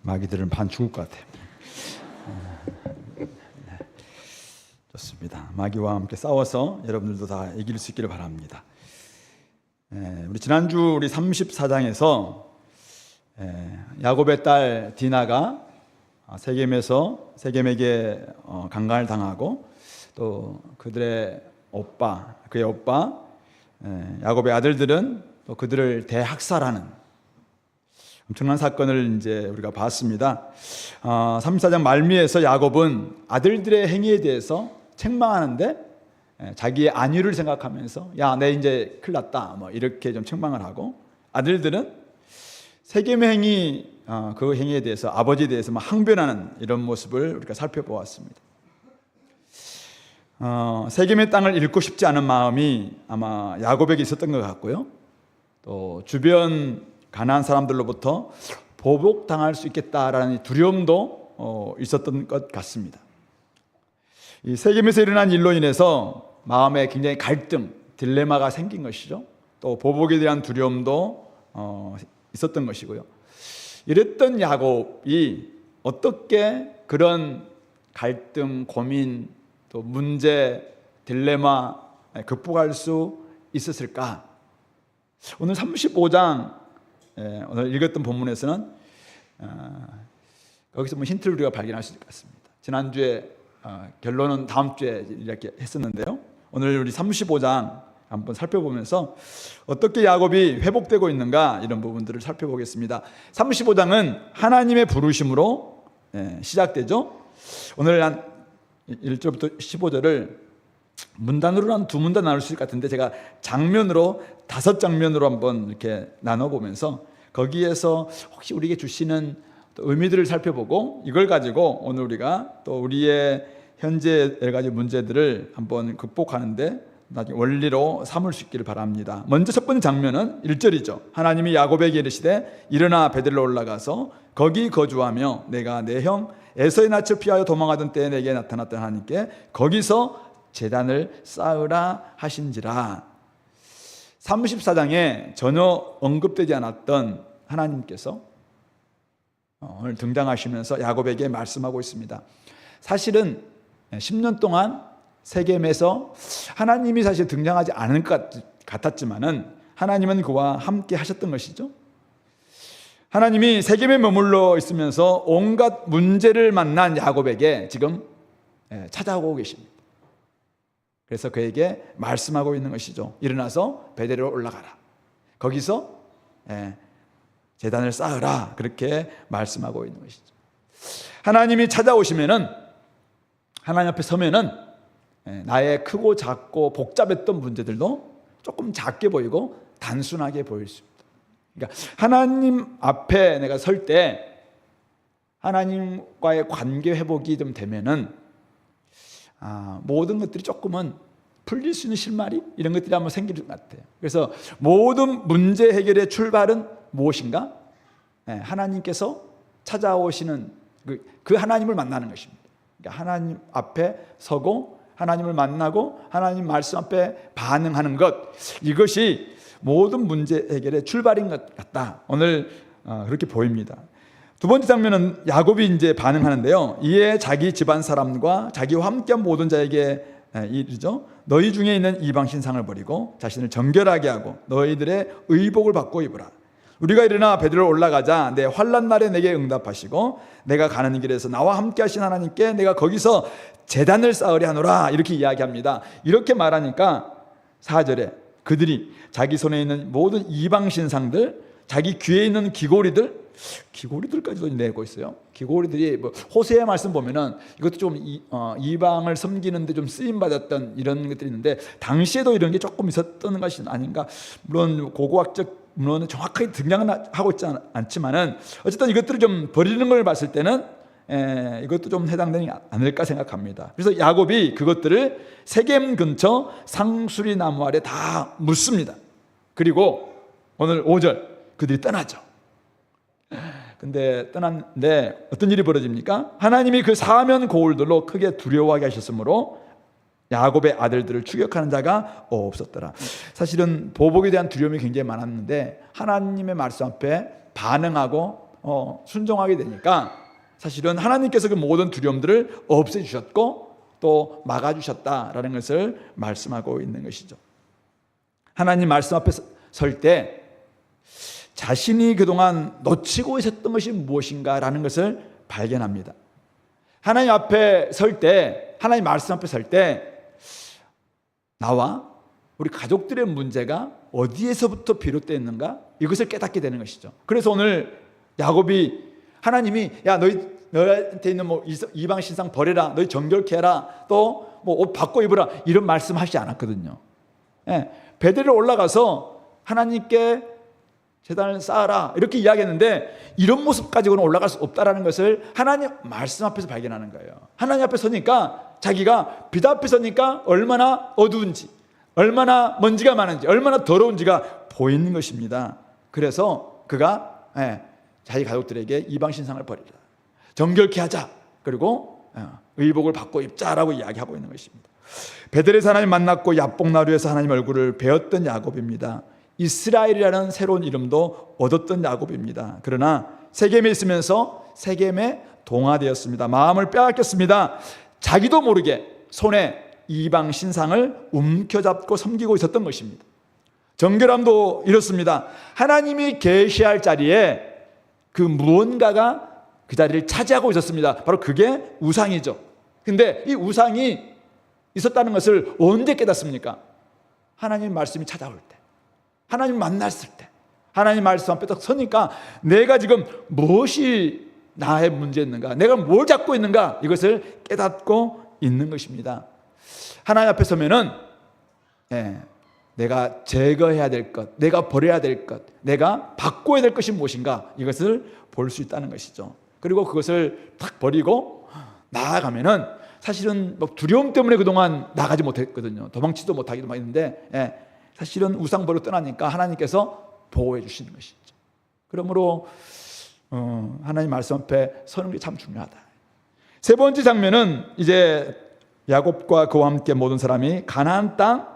마귀들은 반 죽을 것 같아요. 좋습니다. 마귀와 함께 싸워서 여러분들도 다 이길 수 있기를 바랍니다. 우리 지난주 우리 34장에서 야곱의 딸 디나가 세겜에게 강간을 당하고 또 그의 오빠 야곱의 아들들은 또 그들을 대학살하는 엄청난 사건을 이제 우리가 봤습니다. 34장 말미에서 야곱은 아들들의 행위에 대해서 책망하는데 자기의 안위를 생각하면서 야, 내 이제 큰일 났다 이렇게 좀 책망을 하고, 아들들은 세겜의 행위, 그 행위에 대해서 아버지에 대해서 항변하는 이런 모습을 우리가 살펴보았습니다. 세겜의 땅을 잃고 싶지 않은 마음이 아마 야곱에게 있었던 것 같고요, 또 주변 가난한 사람들로부터 보복당할 수 있겠다라는 두려움도 있었던 것 같습니다. 이 세겜에서 일어난 일로 인해서 마음에 굉장히 갈등, 딜레마가 생긴 것이죠. 또 보복에 대한 두려움도 있었던 것이고요. 이랬던 야곱이 어떻게 그런 갈등, 고민, 또 문제, 딜레마 극복할 수 있었을까? 오늘 35장 오늘 읽었던 본문에서는 거기서 힌트를 우리가 발견할 수 있을 것 같습니다. 지난주에 결론은 다음 주에 이렇게 했었는데요, 오늘 우리 35장 한번 살펴보면서 어떻게 야곱이 회복되고 있는가 이런 부분들을 살펴보겠습니다. 35장은 하나님의 부르심으로 시작되죠. 오늘 한 1절부터 15절을 문단으로 한 두 문단 나눌 수 있을 것 같은데, 제가 장면으로 5장면으로 한번 이렇게 나눠보면서 거기에서 혹시 우리에게 주시는 의미들을 살펴보고, 이걸 가지고 오늘 우리가 또 우리의 현재 여러 가지 문제들을 한번 극복하는데 나중에 원리로 삼을 수 있기를 바랍니다. 먼저 첫 번째 장면은 1절이죠. 하나님이 야곱에게 이르시되 일어나 베들레로 올라가서 거기 거주하며 내가 내 형 에서의 낯을 피하여 도망하던 때에 내게 나타났던 하나님께 거기서 제단을 쌓으라 하신지라. 34장에 전혀 언급되지 않았던 하나님께서 오늘 등장하시면서 야곱에게 말씀하고 있습니다. 사실은 10년 동안 세겜에서 하나님이 사실 등장하지 않을 것 같았지만은 하나님은 그와 함께 하셨던 것이죠. 하나님이 세겜에 머물러 있으면서 온갖 문제를 만난 야곱에게 지금 찾아오고 계십니다. 그래서 그에게 말씀하고 있는 것이죠. 일어나서 베델로 올라가라. 거기서 제단을 쌓으라. 그렇게 말씀하고 있는 것이죠. 하나님이 찾아오시면은, 하나님 앞에 서면은 나의 크고 작고 복잡했던 문제들도 조금 작게 보이고 단순하게 보일 수 있습니다. 그러니까 하나님 앞에 내가 설 때 하나님과의 관계 회복이 좀 되면은 모든 것들이 조금은 풀릴 수 있는 실마리 이런 것들이 한번 생길 것 같아요. 그래서 모든 문제 해결의 출발은 무엇인가? 하나님께서 찾아오시는 그 하나님을 만나는 것입니다. 그러니까 하나님 앞에 서고 하나님을 만나고 하나님 말씀 앞에 반응하는 것, 이것이 모든 문제 해결의 출발인 것 같다. 오늘 그렇게 보입니다. 두 번째 장면은 야곱이 이제 반응하는데요, 이에 자기 집안 사람과 자기와 함께한 모든 자에게 이르죠. 너희 중에 있는 이방 신상을 버리고 자신을 정결하게 하고 너희들의 의복을 받고 입으라. 우리가 일어나 베들레로 올라가자. 내 환난 날에 내게 응답하시고 내가 가는 길에서 나와 함께 하신 하나님께 내가 거기서 제단을 쌓으려 하노라. 이렇게 이야기합니다. 이렇게 말하니까 4절에 그들이 자기 손에 있는 모든 이방 신상들, 자기 귀에 있는 귀고리들까지도 내고 있어요. 귀고리들이 호세의 말씀 보면은 이것도 좀 이방을 섬기는데 좀 쓰임 받았던 이런 것들이 있는데, 당시에도 이런 게 조금 있었던 것이 아닌가. 물론 고고학적 문헌은 정확하게 등장하고 있지 않지만은 어쨌든 이것들을 좀 버리는 걸 봤을 때는 이것도 좀 해당되지 않을까 생각합니다. 그래서 야곱이 그것들을 세겜 근처 상수리 나무 아래 다 묻습니다. 그리고 오늘 5절 그들이 떠나죠. 근데 떠났는데 어떤 일이 벌어집니까? 하나님이 그 사면 고울들로 크게 두려워하게 하셨으므로 야곱의 아들들을 추격하는 자가 없었더라. 사실은 보복에 대한 두려움이 굉장히 많았는데 하나님의 말씀 앞에 반응하고 순종하게 되니까 사실은 하나님께서 그 모든 두려움들을 없애주셨고 또 막아주셨다라는 것을 말씀하고 있는 것이죠. 하나님 말씀 앞에 설 때 자신이 그동안 놓치고 있었던 것이 무엇인가라는 것을 발견합니다. 하나님 앞에 설 때, 하나님 말씀 앞에 설 때 나와 우리 가족들의 문제가 어디에서부터 비롯되었는가, 이것을 깨닫게 되는 것이죠. 그래서 오늘 야곱이, 하나님이 야 너한테 있는 뭐 이방 신상 버려라, 너희 정결케 해라, 또 뭐 옷 바꿔 입으라, 이런 말씀하시지 않았거든요. 베델에 올라가서 하나님께 제단을 쌓아라 이렇게 이야기했는데 이런 모습 가지고는 올라갈 수 없다라는 것을 하나님 말씀 앞에서 발견하는 거예요. 하나님 앞에 서니까 자기가 빛 앞에 서니까 얼마나 어두운지, 얼마나 먼지가 많은지, 얼마나 더러운지가 보이는 것입니다. 그래서 그가 자기 가족들에게 이방 신상을 버리라, 정결케 하자, 그리고 의복을 바꿔 입자라고 이야기하고 있는 것입니다. 베델에서 하나님 만났고 야복나루에서 하나님 얼굴을 배웠던 야곱입니다. 이스라엘이라는 새로운 이름도 얻었던 야곱입니다. 그러나 세겜에 있으면서 세겜에 동화되었습니다. 마음을 빼앗겼습니다. 자기도 모르게 손에 이방 신상을 움켜잡고 섬기고 있었던 것입니다. 정결함도 이렇습니다. 하나님이 계시할 자리에 그 무언가가 그 자리를 차지하고 있었습니다. 바로 그게 우상이죠. 근데 이 우상이 있었다는 것을 언제 깨닫습니까? 하나님 말씀이 찾아올 때, 하나님 만났을 때, 하나님 말씀 앞에 딱 서니까 내가 지금 무엇이 나의 문제였는가, 내가 뭘 잡고 있는가, 이것을 깨닫고 있는 것입니다. 하나님 앞에 서면은 내가 제거해야 될 것, 내가 버려야 될 것, 내가 바꿔야 될 것이 무엇인가, 이것을 볼 수 있다는 것이죠. 그리고 그것을 딱 버리고 나아가면은 사실은 뭐 두려움 때문에 그동안 나가지 못했거든요. 도망치도 못하기도 막 했는데 사실은 우상 버리고 떠나니까 하나님께서 보호해 주시는 것이죠. 그러므로 하나님 말씀 앞에 서는 게 참 중요하다. 세 번째 장면은 이제 야곱과 그와 함께 모든 사람이 가나안 땅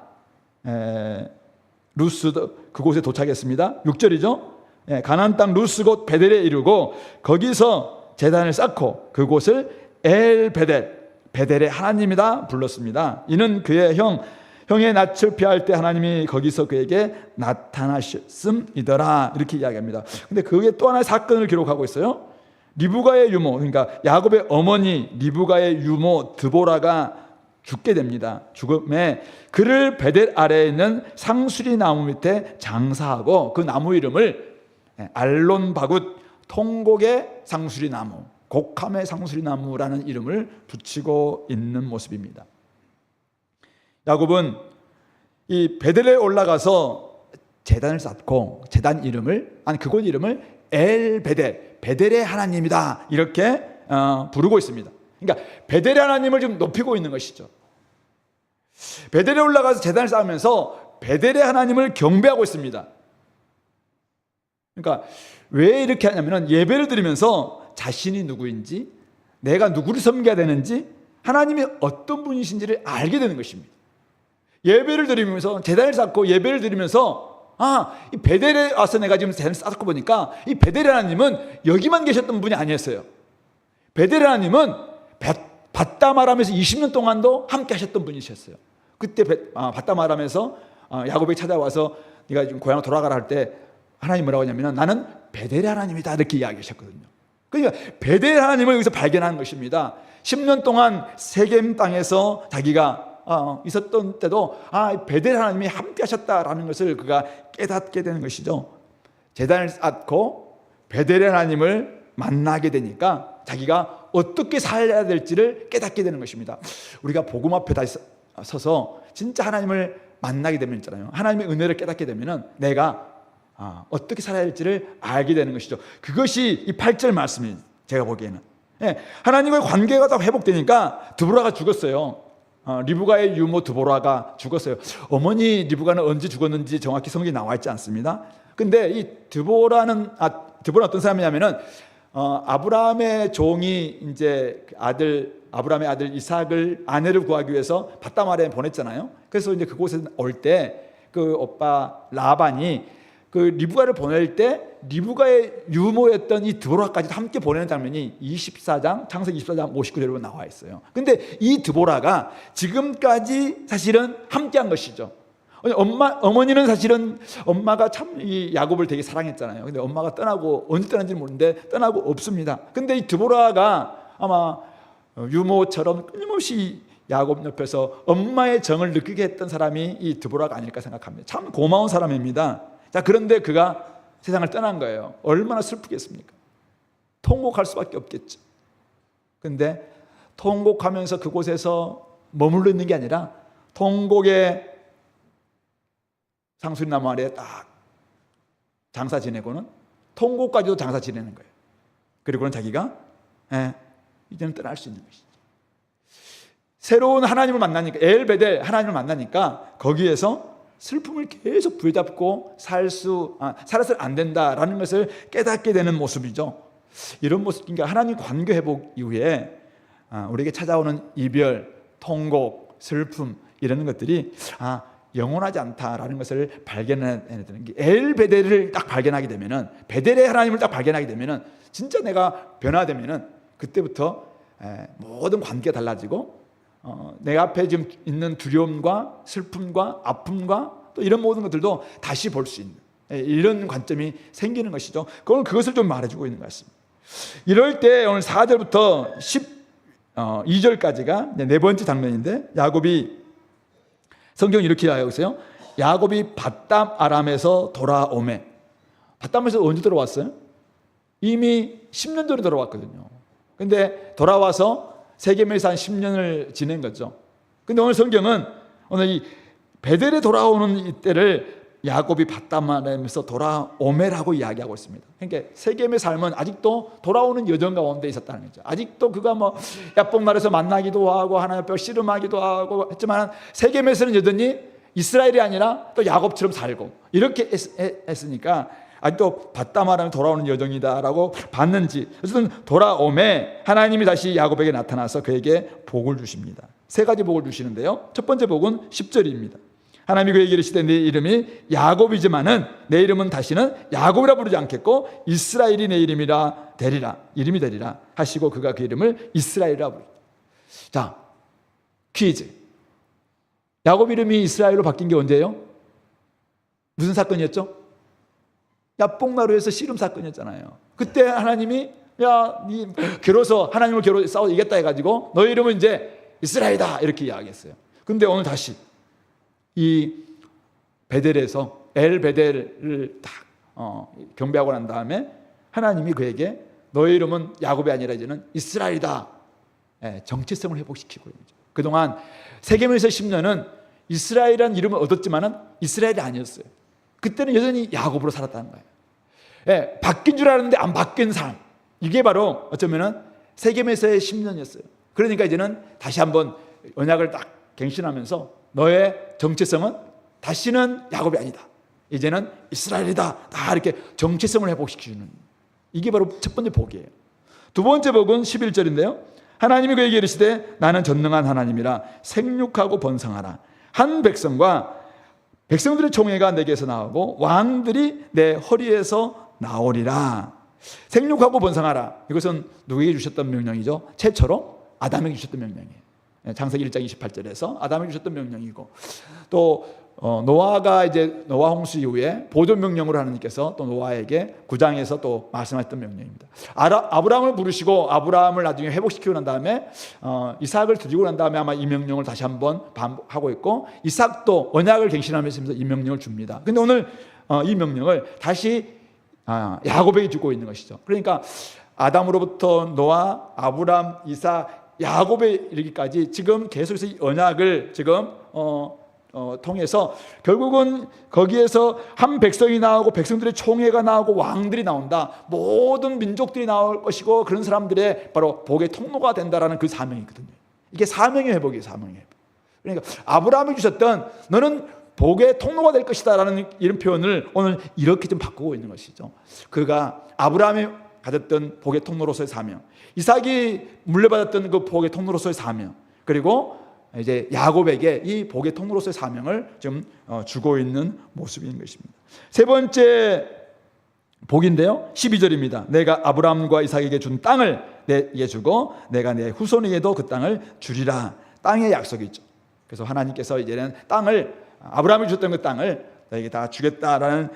루스 그곳에 도착했습니다. 6절이죠. 가나안 땅 루스 곧 베델에 이르고 거기서 제단을 쌓고 그곳을 엘 베델, 베델의 하나님이다 불렀습니다. 이는 그의 형의 낯을 피할 때 하나님이 거기서 그에게 나타나셨음이더라, 이렇게 이야기합니다. 근데 그게 또 하나의 사건을 기록하고 있어요. 리브가의 유모, 그러니까 야곱의 어머니 리브가의 유모 드보라가 죽게 됩니다. 죽음에 그를 베델 아래에 있는 상수리 나무 밑에 장사하고 그 나무 이름을 알론바굿, 통곡의 상수리 나무, 곡함의 상수리 나무라는 이름을 붙이고 있는 모습입니다. 야곱은 이 베델에 올라가서 제단을 쌓고 제단 이름을, 그곳 이름을 엘 베델, 베델의 하나님이다, 이렇게 부르고 있습니다. 그러니까 베델의 하나님을 지금 높이고 있는 것이죠. 베델에 올라가서 제단을 쌓으면서 베델의 하나님을 경배하고 있습니다. 그러니까 왜 이렇게 하냐면 예배를 드리면서 자신이 누구인지, 내가 누구를 섬겨야 되는지, 하나님이 어떤 분이신지를 알게 되는 것입니다. 예배를 드리면서, 제단을 쌓고 예배를 드리면서 이 베델에 와서 내가 지금 제단을 쌓고 보니까 이 베델의 하나님은 여기만 계셨던 분이 아니었어요. 베델의 하나님은 밧다마람에서 20년 동안도 함께 하셨던 분이셨어요. 그때 밧다마람에서 야곱이 찾아와서 네가 지금 고향으로 돌아가라 할 때 하나님 뭐라고 하냐면 나는 베델의 하나님이다, 이렇게 이야기하셨거든요. 그러니까 베델의 하나님을 여기서 발견하는 것입니다. 10년 동안 세겜 땅에서 자기가 있었던 때도 베델 하나님이 함께 하셨다라는 것을 그가 깨닫게 되는 것이죠. 제단을 쌓고 베델의 하나님을 만나게 되니까 자기가 어떻게 살아야 될지를 깨닫게 되는 것입니다. 우리가 복음 앞에 다시 서서 진짜 하나님을 만나게 되면 있잖아요, 하나님의 은혜를 깨닫게 되면은 내가 어떻게 살아야 할지를 알게 되는 것이죠. 그것이 이 8절 말씀이 제가 보기에는 하나님과의 관계가 다 회복되니까 드보라가 죽었어요. 리브가의 유모 드보라가 죽었어요. 어머니 리브가는 언제 죽었는지 정확히 성경에 나와 있지 않습니다. 근데 이 드보라는 어떤 사람이냐면은 아브라함의 종이 이제 아브라함의 아들 이삭을 아내를 구하기 위해서 밧다마라에 보냈잖아요. 그래서 이제 그곳에 올 때 그 오빠 라반이 그 리브가를 보낼 때 리브가의 유모였던 이 드보라까지 함께 보내는 장면이 24장, 창세기 24장 59절로 나와 있어요. 근데 이 드보라가 지금까지 사실은 함께한 것이죠. 어머니는 사실은 엄마가 참 이 야곱을 되게 사랑했잖아요. 근데 엄마가 떠나고 언제 떠난지 모르는데 떠나고 없습니다. 근데 이 드보라가 아마 유모처럼 끊임없이 야곱 옆에서 엄마의 정을 느끼게 했던 사람이 이 드보라가 아닐까 생각합니다. 참 고마운 사람입니다. 자, 그런데 그가 세상을 떠난 거예요. 얼마나 슬프겠습니까? 통곡할 수밖에 없겠죠. 근데 통곡하면서 그곳에서 머물러 있는 게 아니라 통곡의 상수리나무 아래에 딱 장사 지내고는 통곡까지도 장사 지내는 거예요. 그리고는 자기가 이제는 떠날 수 있는 것이죠. 새로운 하나님을 만나니까, 엘베델 하나님을 만나니까 거기에서 슬픔을 계속 부여잡고 살아서는 안 된다라는 것을 깨닫게 되는 모습이죠. 이런 모습, 그러니까 하나님 관계 회복 이후에 우리에게 찾아오는 이별, 통곡, 슬픔 이런 것들이 영원하지 않다라는 것을 발견해야 되는 게, 엘베델을 딱 발견하게 되면은, 베델의 하나님을 딱 발견하게 되면은 진짜 내가 변화되면은 그때부터 모든 관계가 달라지고 내 앞에 지금 있는 두려움과 슬픔과 아픔과 또 이런 모든 것들도 다시 볼 수 있는 이런 관점이 생기는 것이죠. 그것을 좀 말해주고 있는 것 같습니다. 이럴 때 오늘 4절부터 12절까지가 네 번째 장면인데, 야곱이, 성경이 이렇게 하고 있어요. 야곱이 밧담 아람에서 돌아오매. 밧담에서 언제 돌아왔어요? 이미 10년 전에 돌아왔거든요. 근데 돌아와서 세겜에서 한 10년을 지낸 거죠. 근데 오늘 성경은 오늘 이 베델에 돌아오는 이때를 야곱이 밧담 아람에서 돌아오매라고 이야기하고 있습니다. 그러니까 세겜의 삶은 아직도 돌아오는 여정 가운데 있었다는 거죠. 아직도 그가 야복날에서 만나기도 하고 하나님 앞에 씨름하기도 하고 했지만 세겜에서는 여전히 이스라엘이 아니라 또 야곱처럼 살고 이렇게 했으니까 아직도 밧담 아람에 돌아오는 여정이다라고 봤는지, 어쨌든 돌아오매 하나님이 다시 야곱에게 나타나서 그에게 복을 주십니다. 세 가지 복을 주시는데요. 첫 번째 복은 10절입니다. 하나님이 그에게 이르시되 내 이름이 야곱이지만은 내 이름은 다시는 야곱이라 부르지 않겠고 이스라엘이 내 이름이 되리라 하시고 그가 그 이름을 이스라엘이라 부르다. 자, 퀴즈. 야곱 이름이 이스라엘로 바뀐 게 언제예요? 무슨 사건이었죠? 야복나루에서 씨름 사건이었잖아요. 그때 하나님이 네 겨뤄서 하나님을 겨뤄 싸워 이겼다 해가지고 너희 이름은 이제 이스라엘이다 이렇게 이야기했어요. 근데 오늘 다시 이 베델에서 엘베델을 딱 경배하고 난 다음에 하나님이 그에게 너희 이름은 야곱이 아니라 이제는 이스라엘이다. 정체성을 회복시키고 있는 거죠. 그동안 세겜에서 10년은 이스라엘이라는 이름을 얻었지만은 이스라엘이 아니었어요. 그때는 여전히 야곱으로 살았다는 거예요. 바뀐 줄 알았는데 안 바뀐 삶. 이게 바로 어쩌면은 세겜에서의 10년이었어요. 그러니까 이제는 다시 한번 언약을 딱 갱신하면서 너의 정체성은 다시는 야곱이 아니다. 이제는 이스라엘이다. 다 이렇게 정체성을 회복시키는, 이게 바로 첫 번째 복이에요. 두 번째 복은 11절인데요. 하나님이 그에게 이르시되 나는 전능한 하나님이라 생육하고 번성하라. 한 백성과 백성들의 총회가 내게서 나오고 왕들이 내 허리에서 나오리라. 생육하고 번성하라. 이것은 누구에게 주셨던 명령이죠? 최초로 아담에게 주셨던 명령이에요. 창세기 1장 28절에서 아담에게 주셨던 명령이고, 또 노아가 이제 노아 홍수 이후에 보존 명령으로 하나님께서 또 노아에게 9장에서 또 말씀하셨던 명령입니다. 아브라함을 부르시고 아브라함을 나중에 회복시키고 난 다음에 이삭을 드리고 난 다음에 아마 이 명령을 다시 한번 반복하고 있고, 이삭도 언약을 갱신하면서 이 명령을 줍니다. 근데 오늘 이 명령을 다시 야곱에게 주고 있는 것이죠. 그러니까 아담으로부터 노아, 아브라함, 이삭, 야곱에 이르기까지 지금 계속해서 이 언약을 지금 통해서 결국은 거기에서 한 백성이 나오고 백성들의 총회가 나오고 왕들이 나온다. 모든 민족들이 나올 것이고 그런 사람들의 바로 복의 통로가 된다라는 그 사명이거든요. 이게 사명의 회복이에요. 사명의 회복. 그러니까 아브라함이 주셨던 너는 복의 통로가 될 것이다 라는 이런 표현을 오늘 이렇게 좀 바꾸고 있는 것이죠. 그가 아브라함이 가졌던 복의 통로로서의 사명, 이삭이 물려받았던 그 복의 통로로서의 사명, 그리고 이제 야곱에게 이 복의 통로로서의 사명을 좀 주고 있는 모습인 것입니다. 세 번째 복인데요, 12절입니다. 내가 아브라함과 이삭에게 준 땅을 내게 주고 내가 내 후손에게도 그 땅을 주리라. 땅의 약속이 있죠. 그래서 하나님께서 이제는 땅을, 아브라함이 줬던 그 땅을 너에게 다 주겠다라는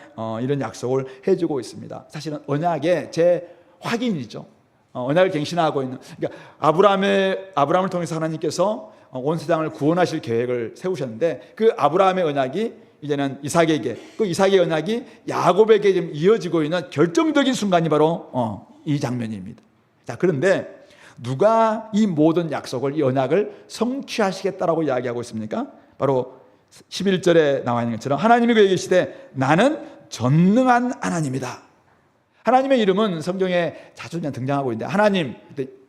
이런 약속을 해주고 있습니다. 사실은 언약의 제 확인이죠. 언약을 갱신하고 있는, 그러니까 아브라함을 통해서 하나님께서 온 세상을 구원하실 계획을 세우셨는데, 그 아브라함의 언약이 이제는 이삭에게, 그 이삭의 언약이 야곱에게 지금 이어지고 있는 결정적인 순간이 바로 이 장면입니다. 자, 그런데 누가 이 모든 약속을, 이 언약을 성취하시겠다라고 이야기하고 있습니까? 바로 11절에 나와 있는 것처럼 하나님이 그에게 이르시되 나는 전능한 하나님이다. 하나님의 이름은 성경에 자주 등장하고 있는데, 하나님,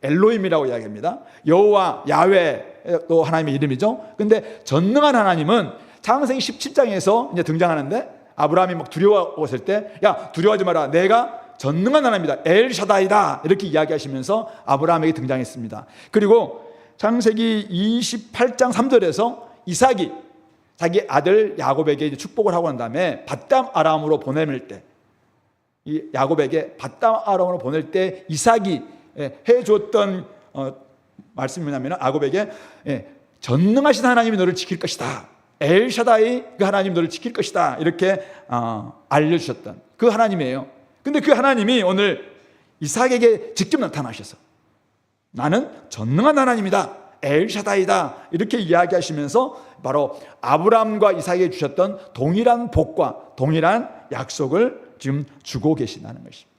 엘로힘이라고 이야기합니다. 여호와, 야훼도 하나님의 이름이죠. 근데 전능한 하나님은 창세기 17장에서 이제 등장하는데, 아브라함이 막 두려워했을 때, 야, 두려워하지 마라. 내가 전능한 하나님이다. 엘샤다이다. 이렇게 이야기하시면서 아브라함에게 등장했습니다. 그리고 창세기 28장 3절에서 이삭이 자기 아들 야곱에게 이제 축복을 하고 난 다음에 밧담 아람으로 보낼 때, 이 야곱에게 밧담 아람으로 보낼 때 이삭이 해줬던 말씀이 뭐냐면, 야곱에게 전능하신 하나님이 너를 지킬 것이다. 엘샤다이, 그 하나님 너를 지킬 것이다. 이렇게 알려주셨던 그 하나님이에요. 근데 그 하나님이 오늘 이삭에게 직접 나타나셔서 나는 전능한 하나님이다, 엘샤다이다, 이렇게 이야기하시면서 바로 아브라함과 이삭에게 주셨던 동일한 복과 동일한 약속을 지금 주고 계신다는 것입니다.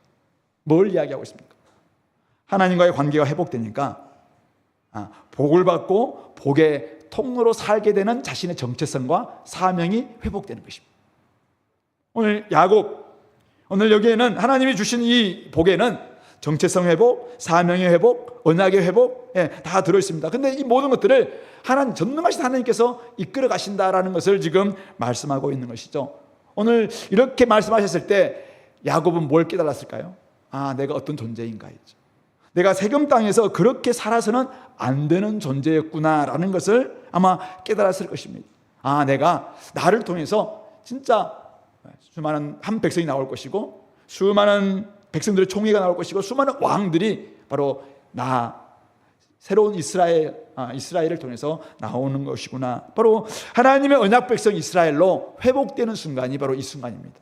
뭘 이야기하고 있습니까? 하나님과의 관계가 회복되니까 복을 받고 복의 통로로 살게 되는 자신의 정체성과 사명이 회복되는 것입니다. 오늘 야곱, 오늘 여기에는 하나님이 주신 이 복에는 정체성 회복, 사명의 회복, 언약의 회복, 다 들어있습니다. 근데 이 모든 것들을 하나님, 전능하신 하나님께서 이끌어 가신다라는 것을 지금 말씀하고 있는 것이죠. 오늘 이렇게 말씀하셨을 때 야곱은 뭘 깨달았을까요? 내가 어떤 존재인가 했죠. 내가 세겜 땅에서 그렇게 살아서는 안 되는 존재였구나라는 것을 아마 깨달았을 것입니다. 내가 나를 통해서 진짜 수많은 한 백성이 나올 것이고, 수많은 백성들의 총회가 나올 것이고, 수많은 왕들이 바로 새로운 이스라엘을 통해서 나오는 것이구나. 바로 하나님의 언약 백성 이스라엘로 회복되는 순간이 바로 이 순간입니다.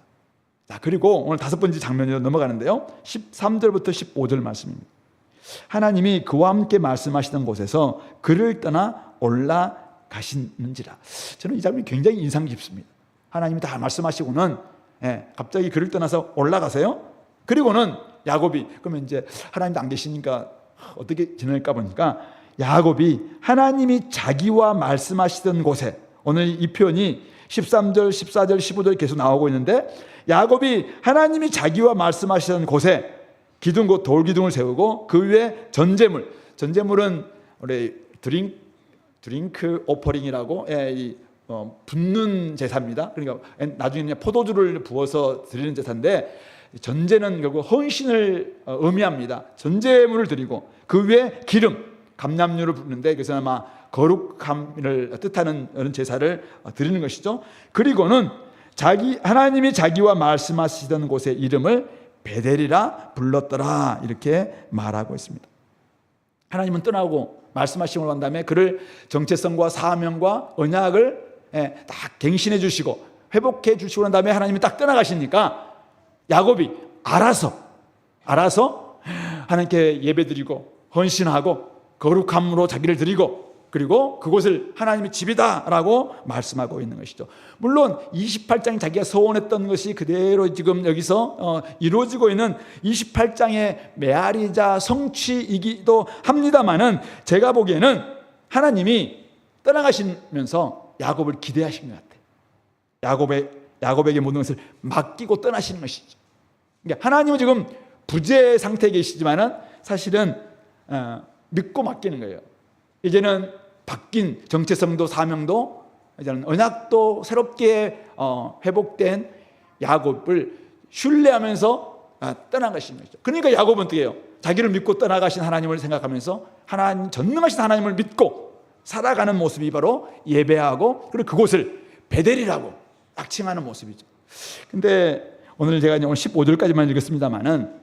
자, 그리고 오늘 다섯 번째 장면으로 넘어가는데요, 13절부터 15절 말씀입니다. 하나님이 그와 함께 말씀하시던 곳에서 그를 떠나 올라가시는지라. 저는 이 장면이 굉장히 인상 깊습니다. 하나님이 다 말씀하시고는 갑자기 그를 떠나서 올라가세요. 그리고는 야곱이, 그러면 이제 하나님도 안 계시니까 어떻게 지낼까 보니까, 야곱이 하나님이 자기와 말씀하시던 곳에, 오늘 이 표현이 13절, 14절, 15절 계속 나오고 있는데, 야곱이 하나님이 자기와 말씀하시던 곳에 기둥, 돌기둥을 세우고 그 위에 전제물은 우리 드링크 오퍼링이라고 붓는 제사입니다. 그러니까 나중에 포도주를 부어서 드리는 제사인데, 전제는 결국 헌신을 의미합니다. 전제물을 드리고 그 위에 기름, 감람류를 붓는데, 그래서 아마 거룩함을 뜻하는 그런 제사를 드리는 것이죠. 그리고는 하나님이 자기와 말씀하시던 곳의 이름을 베델이라 불렀더라, 이렇게 말하고 있습니다. 하나님은 떠나고 말씀하시고 난 다음에 그를 정체성과 사명과 언약을 딱 갱신해 주시고 회복해 주시고 난 다음에 하나님이 딱 떠나가시니까 야곱이 알아서 하나님께 예배드리고 헌신하고 거룩함으로 자기를 드리고, 그리고 그곳을 하나님의 집이다라고 말씀하고 있는 것이죠. 물론 28장이 자기가 소원했던 것이 그대로 지금 여기서 이루어지고 있는 28장의 메아리자 성취이기도 합니다만은, 제가 보기에는 하나님이 떠나가시면서 야곱을 기대하신 것 같아요. 야곱에게 모든 것을 맡기고 떠나시는 것이죠. 그러니까 하나님은 지금 부재 상태에 계시지만은 사실은 믿고 맡기는 거예요. 이제는 바뀐 정체성도 사명도, 이제는 언약도 새롭게 회복된 야곱을 신뢰하면서 떠나가신 것이죠. 그러니까 야곱은 어떻게 해요? 자기를 믿고 떠나가신 하나님을 생각하면서 하나님, 전능하신 하나님을 믿고 살아가는 모습이 바로 예배하고 그리고 그곳을 베델이라고 딱 칭하는 모습이죠. 근데 오늘 제가 오늘 15절까지만 읽었습니다만은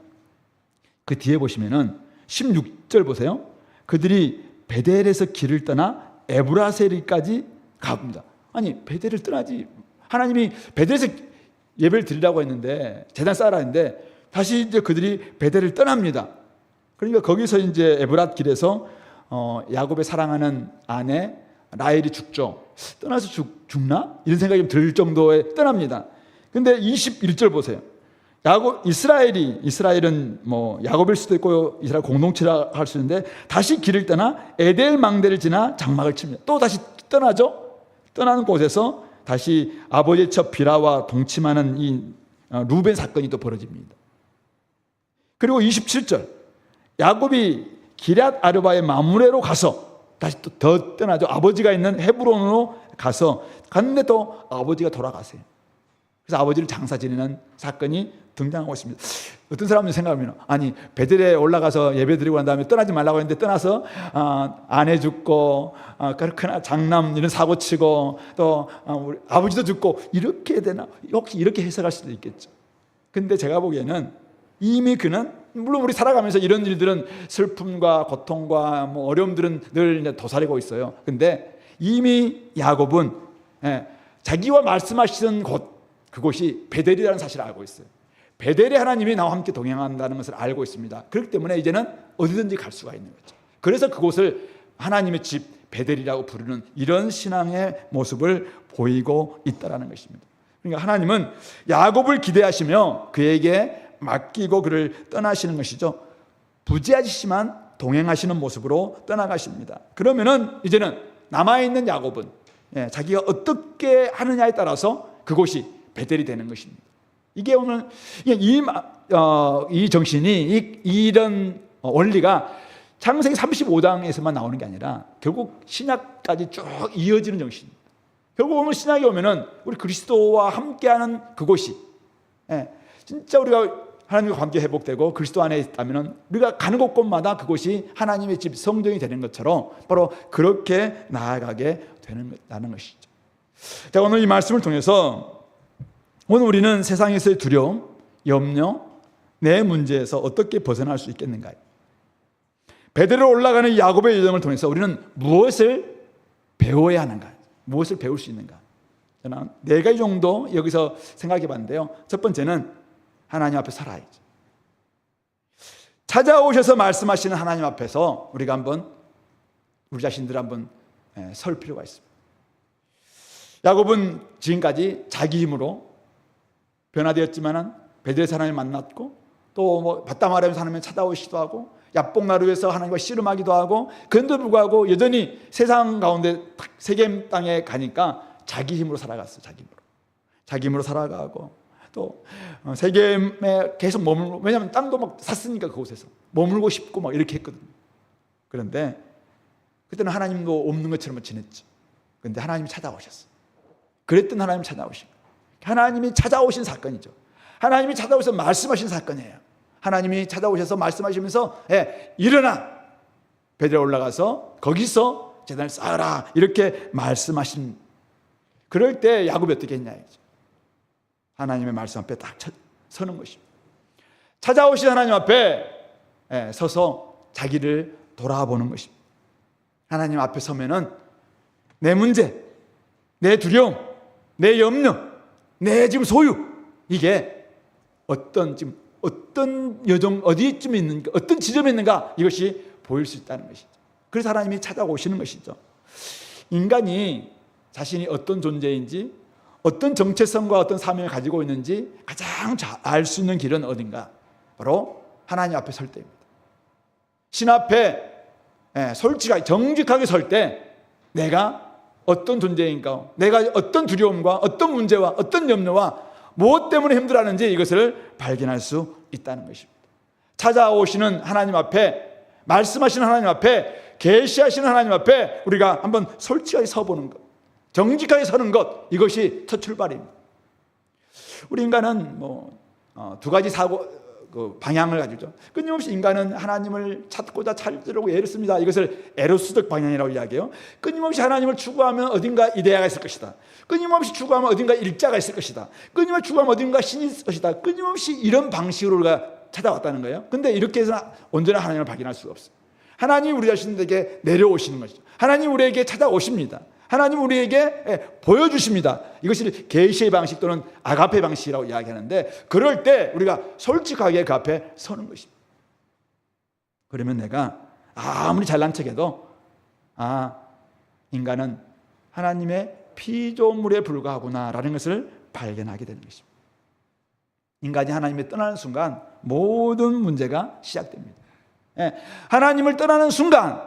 그 뒤에 보시면은 16절 보세요. 그들이 베델에서 길을 떠나 에브라셀까지 가봅니다. 아니 베델을 떠나지, 하나님이 베델에서 예배를 드리라고 했는데 제단 쌓으라 했는데 다시 이제 그들이 베델을 떠납니다. 그러니까 거기서 이제 에브랏 길에서 야곱의 사랑하는 아내 라헬이 죽죠. 떠나서 죽나? 이런 생각이 들 정도에 떠납니다. 근데 21절 보세요. 이스라엘은 뭐 야곱일 수도 있고 이스라엘 공동체라 할 수 있는데 다시 길을 떠나 에델 망대를 지나 장막을 칩니다. 또 다시 떠나죠. 떠나는 곳에서 다시 아버지의 첩 비라와 동침하는 이 루벤 사건이 또 벌어집니다. 그리고 27절 야곱이 기럇 아르바의 마므레로 가서 다시 또 더 떠나죠. 아버지가 있는 헤브론으로 갔는데 또 아버지가 돌아가세요. 그래서 아버지를 장사 지내는 사건이 등장하고 있습니다. 어떤 사람들이 생각하면 아니 베델에 올라가서 예배드리고 난 다음에 떠나지 말라고 했는데 떠나서 아내 죽고 그렇구나 장남 이런 사고 치고 또 우리 아버지도 죽고 이렇게 해야 되나? 혹시 이렇게 해석할 수도 있겠죠. 근데 제가 보기에는 이미 그는 물론 우리 살아가면서 이런 일들은 슬픔과 고통과 뭐 어려움들은 늘 이제 도사리고 있어요. 근데 이미 야곱은 자기와 말씀하시던 그곳이 베델이라는 사실을 알고 있어요. 베델에 하나님이 나와 함께 동행한다는 것을 알고 있습니다. 그렇기 때문에 이제는 어디든지 갈 수가 있는 거죠. 그래서 그곳을 하나님의 집 베델이라고 부르는 이런 신앙의 모습을 보이고 있다는 것입니다. 그러니까 하나님은 야곱을 기대하시며 그에게 맡기고 그를 떠나시는 것이죠. 부지하시지만 동행하시는 모습으로 떠나가십니다. 그러면은 이제는 남아있는 야곱은 자기가 어떻게 하느냐에 따라서 그곳이 베델이 되는 것입니다. 이게 오늘 이 정신이 이런 원리가 창세기 35장에서만 나오는 게 아니라 결국 신약까지 쭉 이어지는 정신입니다. 결국 오늘 신약에 오면은 우리 그리스도와 함께하는 그곳이 진짜 우리가 하나님과 관계 회복되고 그리스도 안에 있다면은 우리가 가는 곳곳마다 그곳이 하나님의 집 성전이 되는 것처럼 바로 그렇게 나아가게 되는 것이죠. 자, 오늘 이 말씀을 통해서 오늘 우리는 세상에서의 두려움, 염려, 내 문제에서 어떻게 벗어날 수 있겠는가? 베델로 올라가는 야곱의 여정을 통해서 우리는 무엇을 배워야 하는가? 무엇을 배울 수 있는가? 저는 4가지 정도 여기서 생각해 봤는데요. 첫 번째는 하나님 앞에 살아야죠. 찾아오셔서 말씀하시는 하나님 앞에서 우리가 한번 우리 자신들 한번 설 필요가 있습니다. 야곱은 지금까지 자기 힘으로 변화되었지만은 베델에서 하나님을 만났고 또 뭐 바다마라에서 하나님을 찾아오시기도 하고 야복나루에서 하나님과 씨름하기도 하고 그런데도 불구하고 여전히 세상 가운데 세겜 땅에 가니까 자기 힘으로 살아갔어요. 자기 힘으로 살아가고 또 세겜에 계속 머물고 왜냐하면 땅도 막 샀으니까 그곳에서 머물고 싶고 막 이렇게 했거든요. 그런데 그때는 하나님도 없는 것처럼 지냈죠. 그런데 하나님이 찾아오셨어요. 그랬던 하나님 찾아오시고 하나님이 찾아오신 사건이죠. 하나님이 찾아오셔서 말씀하신 사건이에요. 하나님이 찾아오셔서 말씀하시면서 일어나 베델에 올라가서 거기서 제단을 쌓으라 이렇게 말씀하신. 그럴 때 야곱이 어떻게 했냐 이죠. 하나님의 말씀 앞에 딱 서는 것입니다. 찾아오신 하나님 앞에 서서 자기를 돌아보는 것입니다. 하나님 앞에 서면은 내 문제, 내 두려움, 내 염려, 내 지금 소유 이게 어떤 여정 어디쯤 있는가, 어떤 지점에 있는가 이것이 보일 수 있다는 것이죠. 그래서 하나님이 찾아오시는 것이죠. 인간이 자신이 어떤 존재인지 어떤 정체성과 어떤 사명을 가지고 있는지 가장 잘 알 수 있는 길은 어딘가? 바로 하나님 앞에 설 때입니다. 신 앞에 솔직하게 정직하게 설 때 내가 어떤 존재인가, 내가 어떤 두려움과 어떤 문제와 어떤 염려와 무엇 때문에 힘들어하는지 이것을 발견할 수 있다는 것입니다. 찾아오시는 하나님 앞에, 말씀하시는 하나님 앞에, 계시하시는 하나님 앞에 우리가 한번 솔직하게 서보는 것, 정직하게 서는 것, 이것이 첫 출발입니다. 우리 인간은 두 가지 그 방향을 가지고 있죠. 끊임없이 인간은 하나님을 찾고자 찾으려고 애를 씁니다. 이것을 에로스적 방향이라고 이야기해요. 끊임없이 하나님을 추구하면 어딘가 이데아가 있을 것이다. 끊임없이 추구하면 어딘가 일자가 있을 것이다. 끊임없이 추구하면 어딘가 신이 있을 것이다. 끊임없이 이런 방식으로 우리가 찾아왔다는 거예요. 근데 이렇게 해서는 온전한 하나님을 발견할 수가 없어요. 하나님이 우리 자신에게 내려오시는 것이죠. 하나님 우리에게 찾아오십니다. 하나님 우리에게 보여주십니다. 이것이 계시의 방식 또는 아가페 방식이라고 이야기하는데, 그럴 때 우리가 솔직하게 그 앞에 서는 것입니다. 그러면 내가 아무리 잘난 척해도 인간은 하나님의 피조물에 불과하구나라는 것을 발견하게 되는 것입니다. 인간이 하나님을 떠나는 순간 모든 문제가 시작됩니다. 하나님을 떠나는 순간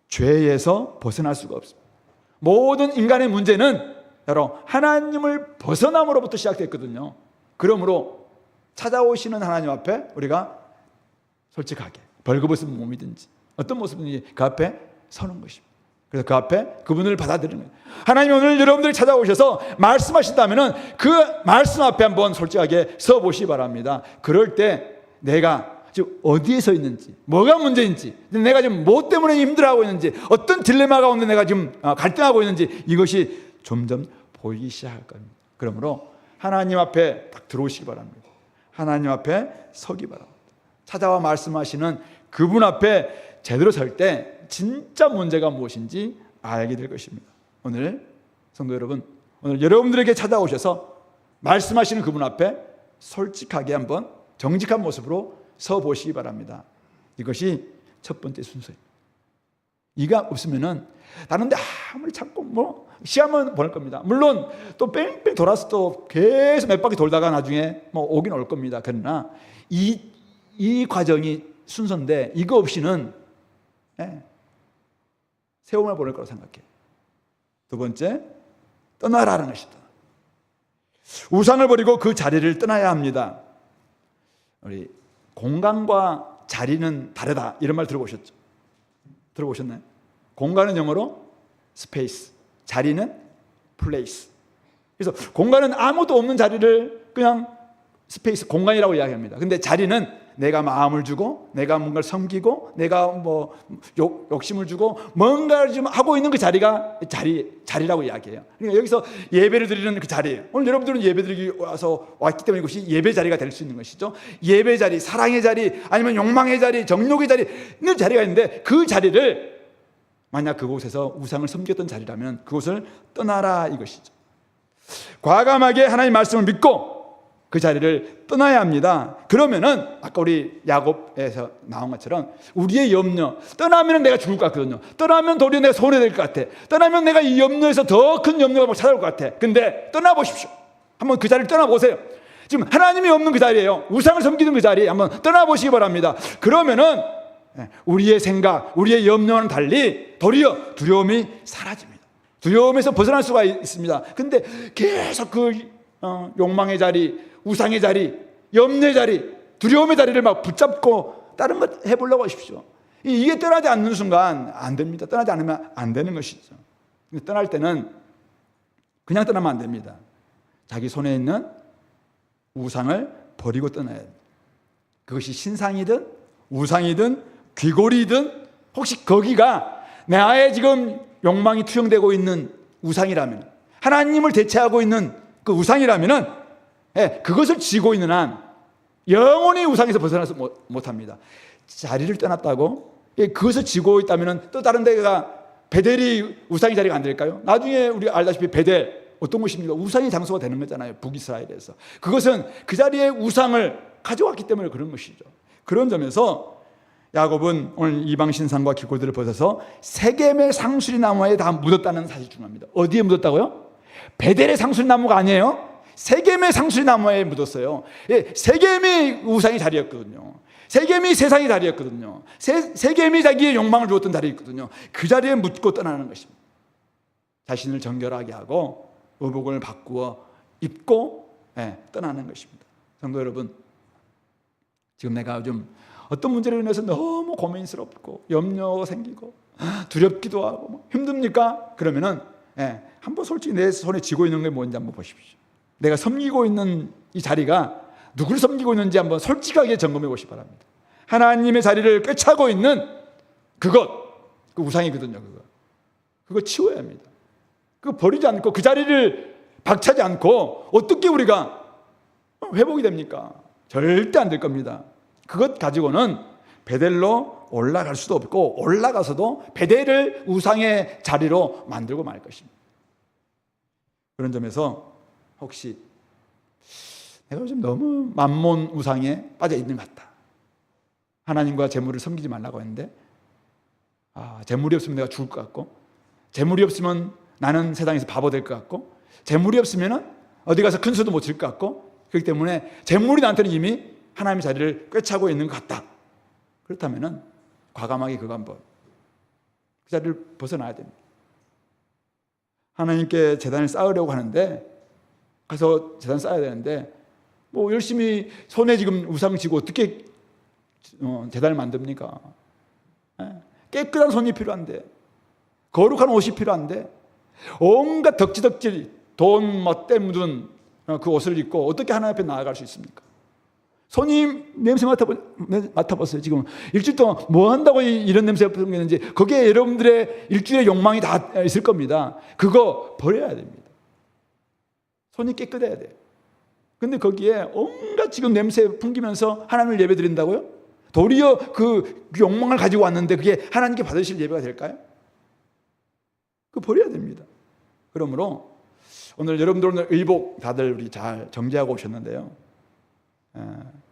죄에서 벗어날 수가 없습니다. 모든 인간의 문제는 여러분 하나님을 벗어남으로부터 시작됐거든요. 그러므로 찾아오시는 하나님 앞에 우리가 솔직하게 벌거벗은 몸이든지 어떤 모습이든지 그 앞에 서는 것입니다. 그래서 그 앞에 그분을 받아들이는 거예요. 하나님 오늘 여러분들이 찾아오셔서 말씀하신다면 그 말씀 앞에 한번 솔직하게 서 보시기 바랍니다. 그럴 때 내가 지금 어디에 서 있는지, 뭐가 문제인지, 내가 지금 뭐 때문에 힘들어하고 있는지, 어떤 딜레마가 오는데 내가 지금 갈등하고 있는지, 이것이 점점 보이기 시작할 겁니다. 그러므로 하나님 앞에 딱 들어오시기 바랍니다. 하나님 앞에 서기 바랍니다. 찾아와 말씀하시는 그분 앞에 제대로 설 때 진짜 문제가 무엇인지 알게 될 것입니다. 오늘 성도 여러분, 오늘 여러분들에게 찾아오셔서 말씀하시는 그분 앞에 솔직하게 한번 정직한 모습으로 서 보시기 바랍니다. 이것이 첫 번째 순서입니다. 이가 없으면은 다른데 아무리 찾고 시험은 보낼 겁니다. 물론 또 뺑뺑 돌아서 또 계속 몇 바퀴 돌다가 나중에 오긴 올 겁니다. 그러나 이 과정이 순서인데 이거 없이는 세월을 보낼 거라고 생각해요. 두 번째, 떠나라는 것이다. 우상을 버리고 그 자리를 떠나야 합니다. 우리 공간과 자리는 다르다 이런 말 들어보셨죠? 들어보셨나요? 공간은 영어로 스페이스, 자리는 플레이스. 그래서 공간은 아무도 없는 자리를 그냥 스페이스, 공간이라고 이야기합니다. 근데 자리는 내가 마음을 주고 내가 뭔가를 섬기고 내가 욕심을 주고 뭔가를 좀 하고 있는 그 자리가 자리라고 이야기해요. 그러니까 여기서 예배를 드리는 그 자리예요. 오늘 여러분들은 예배 드리기 왔기 때문에 이것이 예배 자리가 될 수 있는 것이죠. 예배 자리, 사랑의 자리, 아니면 욕망의 자리, 정욕의 자리, 있는 자리가 있는데 그 자리를 만약 그곳에서 우상을 섬겼던 자리라면 그곳을 떠나라 이것이죠. 과감하게 하나님의 말씀을 믿고 그 자리를 떠나야 합니다. 그러면은 아까 우리 야곱에서 나온 것처럼 우리의 염려, 떠나면 내가 죽을 것 같거든요. 떠나면 도리어 내가 손해될 것 같아. 떠나면 내가 이 염려에서 더 큰 염려가 찾아올 것 같아. 근데 떠나보십시오. 한번 그 자리를 떠나보세요. 지금 하나님이 없는 그 자리예요. 우상을 섬기는 그 자리에 한번 떠나보시기 바랍니다. 그러면은 우리의 생각, 우리의 염려와는 달리 도리어 두려움이 사라집니다. 두려움에서 벗어날 수가 있습니다. 근데 계속 그 욕망의 자리, 우상의 자리, 염려의 자리, 두려움의 자리를 막 붙잡고 다른 것 해보려고 하십시오. 이게 떠나지 않는 순간 안 됩니다. 떠나지 않으면 안 되는 것이죠. 떠날 때는 그냥 떠나면 안 됩니다. 자기 손에 있는 우상을 버리고 떠나야 됩니다. 그것이 신상이든 우상이든 귀골이든 혹시 거기가 나의 지금 욕망이 투영되고 있는 우상이라면, 하나님을 대체하고 있는 그 우상이라면은 그것을 쥐고 있는 한 영원히 우상에서 벗어나서 못합니다. 자리를 떠났다고 그것을 쥐고 있다면 또 다른 데가 베델이 우상의 자리가 안 될까요? 나중에 우리가 알다시피 베델 어떤 곳입니까? 우상의 장소가 되는 거잖아요. 북이스라엘에서. 그것은 그 자리에 우상을 가져왔기 때문에 그런 것이죠. 그런 점에서 야곱은 오늘 이방 신상과 기골들을 벗어서 세겜의 상수리 나무에 다 묻었다는 사실이 중요합니다. 어디에 묻었다고요? 베델의 상수리 나무가 아니에요. 세겜의 상수리 나무에 묻었어요. 세겜이 우상의 자리였거든요. 세겜이 세상의 자리였거든요. 세겜이 자기의 욕망을 주었던 자리였거든요. 그 자리에 묻고 떠나는 것입니다. 자신을 정결하게 하고 의복을 바꾸어 입고 떠나는 것입니다. 성도 여러분, 지금 내가 요즘 어떤 문제로 인해서 너무 고민스럽고 염려가 생기고 두렵기도 하고 힘듭니까? 그러면은 한번 솔직히 내 손에 쥐고 있는 게 뭔지 한번 보십시오. 내가 섬기고 있는 이 자리가 누구를 섬기고 있는지 한번 솔직하게 점검해 보시기 바랍니다. 하나님의 자리를 꿰차고 있는 그 우상이거든요. 그거 치워야 합니다. 그거 버리지 않고 그 자리를 박차지 않고 어떻게 우리가 회복이 됩니까? 절대 안 될 겁니다. 그것 가지고는 베델로 올라갈 수도 없고 올라가서도 베델을 우상의 자리로 만들고 말 것입니다. 그런 점에서 혹시 내가 요즘 너무 만몬 우상에 빠져 있는 것 같다. 하나님과 재물을 섬기지 말라고 했는데 재물이 없으면 내가 죽을 것 같고, 재물이 없으면 나는 세상에서 바보 될 것 같고, 재물이 없으면 어디 가서 큰 소도 못 칠 것 같고, 그렇기 때문에 재물이 나한테는 이미 하나님의 자리를 꿰차고 있는 것 같다. 그렇다면 과감하게 그거 한번 그 자리를 벗어나야 됩니다. 하나님께 제단을 쌓으려고 하는데, 가서 제단 쌓아야 되는데 뭐 열심히 손에 지금 우상 쥐고 어떻게 제단을 만듭니까? 깨끗한 손이 필요한데, 거룩한 옷이 필요한데, 온갖 덕지덕지 돈 때 묻은 그 옷을 입고 어떻게 하나님 앞에 나아갈 수 있습니까? 손님 냄새 맡아보세요. 지금 일주일 동안 뭐 한다고 이런 냄새가 풍기는지, 거기에 여러분들의 일주일의 욕망이 다 있을 겁니다. 그거 버려야 됩니다. 손이 깨끗해야 돼요. 근데 거기에 온갖 지금 냄새 풍기면서 하나님을 예배 드린다고요? 도리어 그 욕망을 가지고 왔는데 그게 하나님께 받으실 예배가 될까요? 그거 버려야 됩니다. 그러므로 오늘 여러분들 오늘 의복 다들 우리 잘 정제하고 오셨는데요.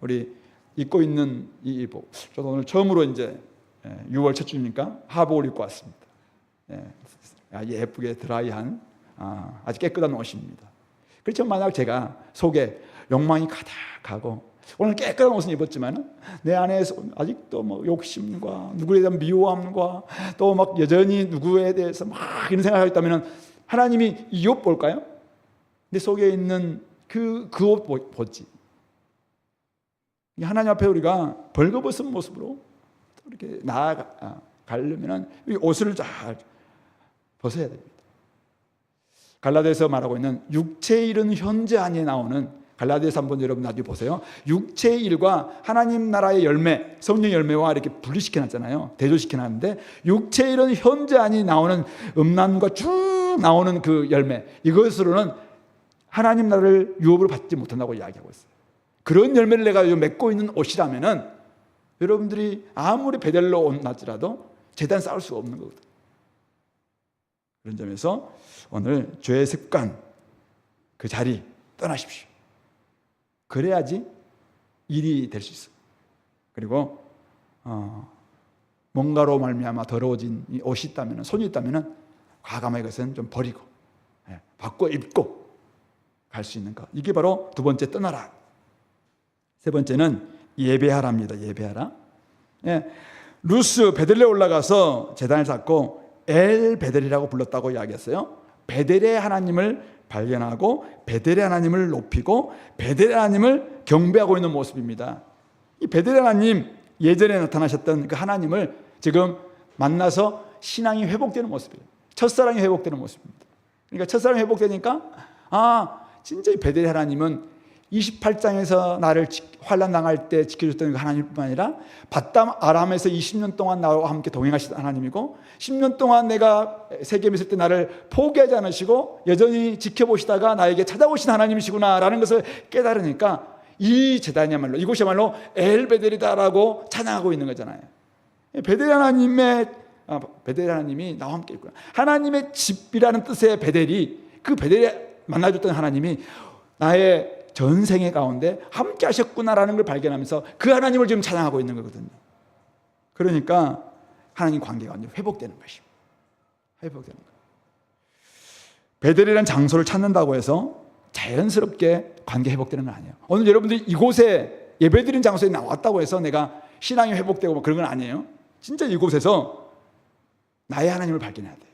우리 입고 있는 이 의복, 저도 오늘 처음으로 이제 6월 첫 주니까 하복을 입고 왔습니다. 예쁘게 드라이한 아주 깨끗한 옷입니다. 그렇지만 만약 제가 속에 욕망이 가득하고 오늘 깨끗한 옷은 입었지만 내 안에서 아직도 뭐 욕심과 누구에 대한 미워함과 또 막 여전히 누구에 대해서 막 이런 생각을 했다면 하나님이 이 옷 볼까요? 내 속에 있는 그 옷 보지. 하나님 앞에 우리가 벌거벗은 모습으로 이렇게 나아가려면 이 옷을 잘 벗어야 됩니다. 갈라디아서 말하고 있는 육체의 일은 현재 안에 나오는, 갈라디아서 한번 여러분 나중에 보세요. 육체의 일과 하나님 나라의 열매, 성령 열매와 이렇게 분리시켜 놨잖아요. 대조시켜 놨는데, 육체의 일은 현재 안에 나오는 음란과 쭉 나오는 그 열매, 이것으로는 하나님 나라를 유업을 받지 못한다고 이야기하고 있어요. 그런 열매를 내가 맺고 있는 옷이라면은 여러분들이 아무리 베델로 온날지라도 제단 쌓을 수가 없는 거거든요. 그런 점에서 오늘 죄의 습관, 그 자리 떠나십시오. 그래야지 일이 될 수 있어요. 그리고 뭔가로 말미암아 더러워진 이 옷이 있다면, 손이 있다면 과감하게 그것은 좀 버리고 바꿔 입고 갈 수 있는 것. 이게 바로 두 번째, 떠나라. 세 번째는 예배하라입니다. 예배하라. 루스 베델에 올라가서 제단을 쌓고 엘 베델이라고 불렀다고 이야기했어요. 베델의 하나님을 발견하고 베델의 하나님을 높이고 베델의 하나님을 경배하고 있는 모습입니다. 이 베델의 하나님, 예전에 나타나셨던 그 하나님을 지금 만나서 신앙이 회복되는 모습이에요. 첫사랑이 회복되는 모습입니다. 그러니까 첫사랑이 회복되니까 진짜 이 베델의 하나님은 28장에서 나를 환난 당할 때 지켜줬던 그 하나님뿐만 아니라 바담 아람에서 20년 동안 나와 함께 동행하시던 하나님이고, 10년 동안 내가 세겜에 있을 때 나를 포기하지 않으시고 여전히 지켜보시다가 나에게 찾아오신 하나님이시구나라는 것을 깨달으니까 이 제단이야말로, 이곳이야말로 엘베델이다라고 찬양하고 있는 거잖아요. 베델 하나님이 나와 함께 있구나. 하나님의 집이라는 뜻의 베델이, 그 베델에 만나줬던 하나님이 나의 전생의 가운데 함께 하셨구나라는 걸 발견하면서 그 하나님을 지금 찬양하고 있는 거거든요. 그러니까 하나님 관계가 완전히 회복되는 것입니다. 회복되는 거예요. 베델이라는 장소를 찾는다고 해서 자연스럽게 관계 회복되는 건 아니에요. 오늘 여러분들이 이곳에 예배드린 장소에 나왔다고 해서 내가 신앙이 회복되고 뭐 그런 건 아니에요. 진짜 이곳에서 나의 하나님을 발견해야 돼요.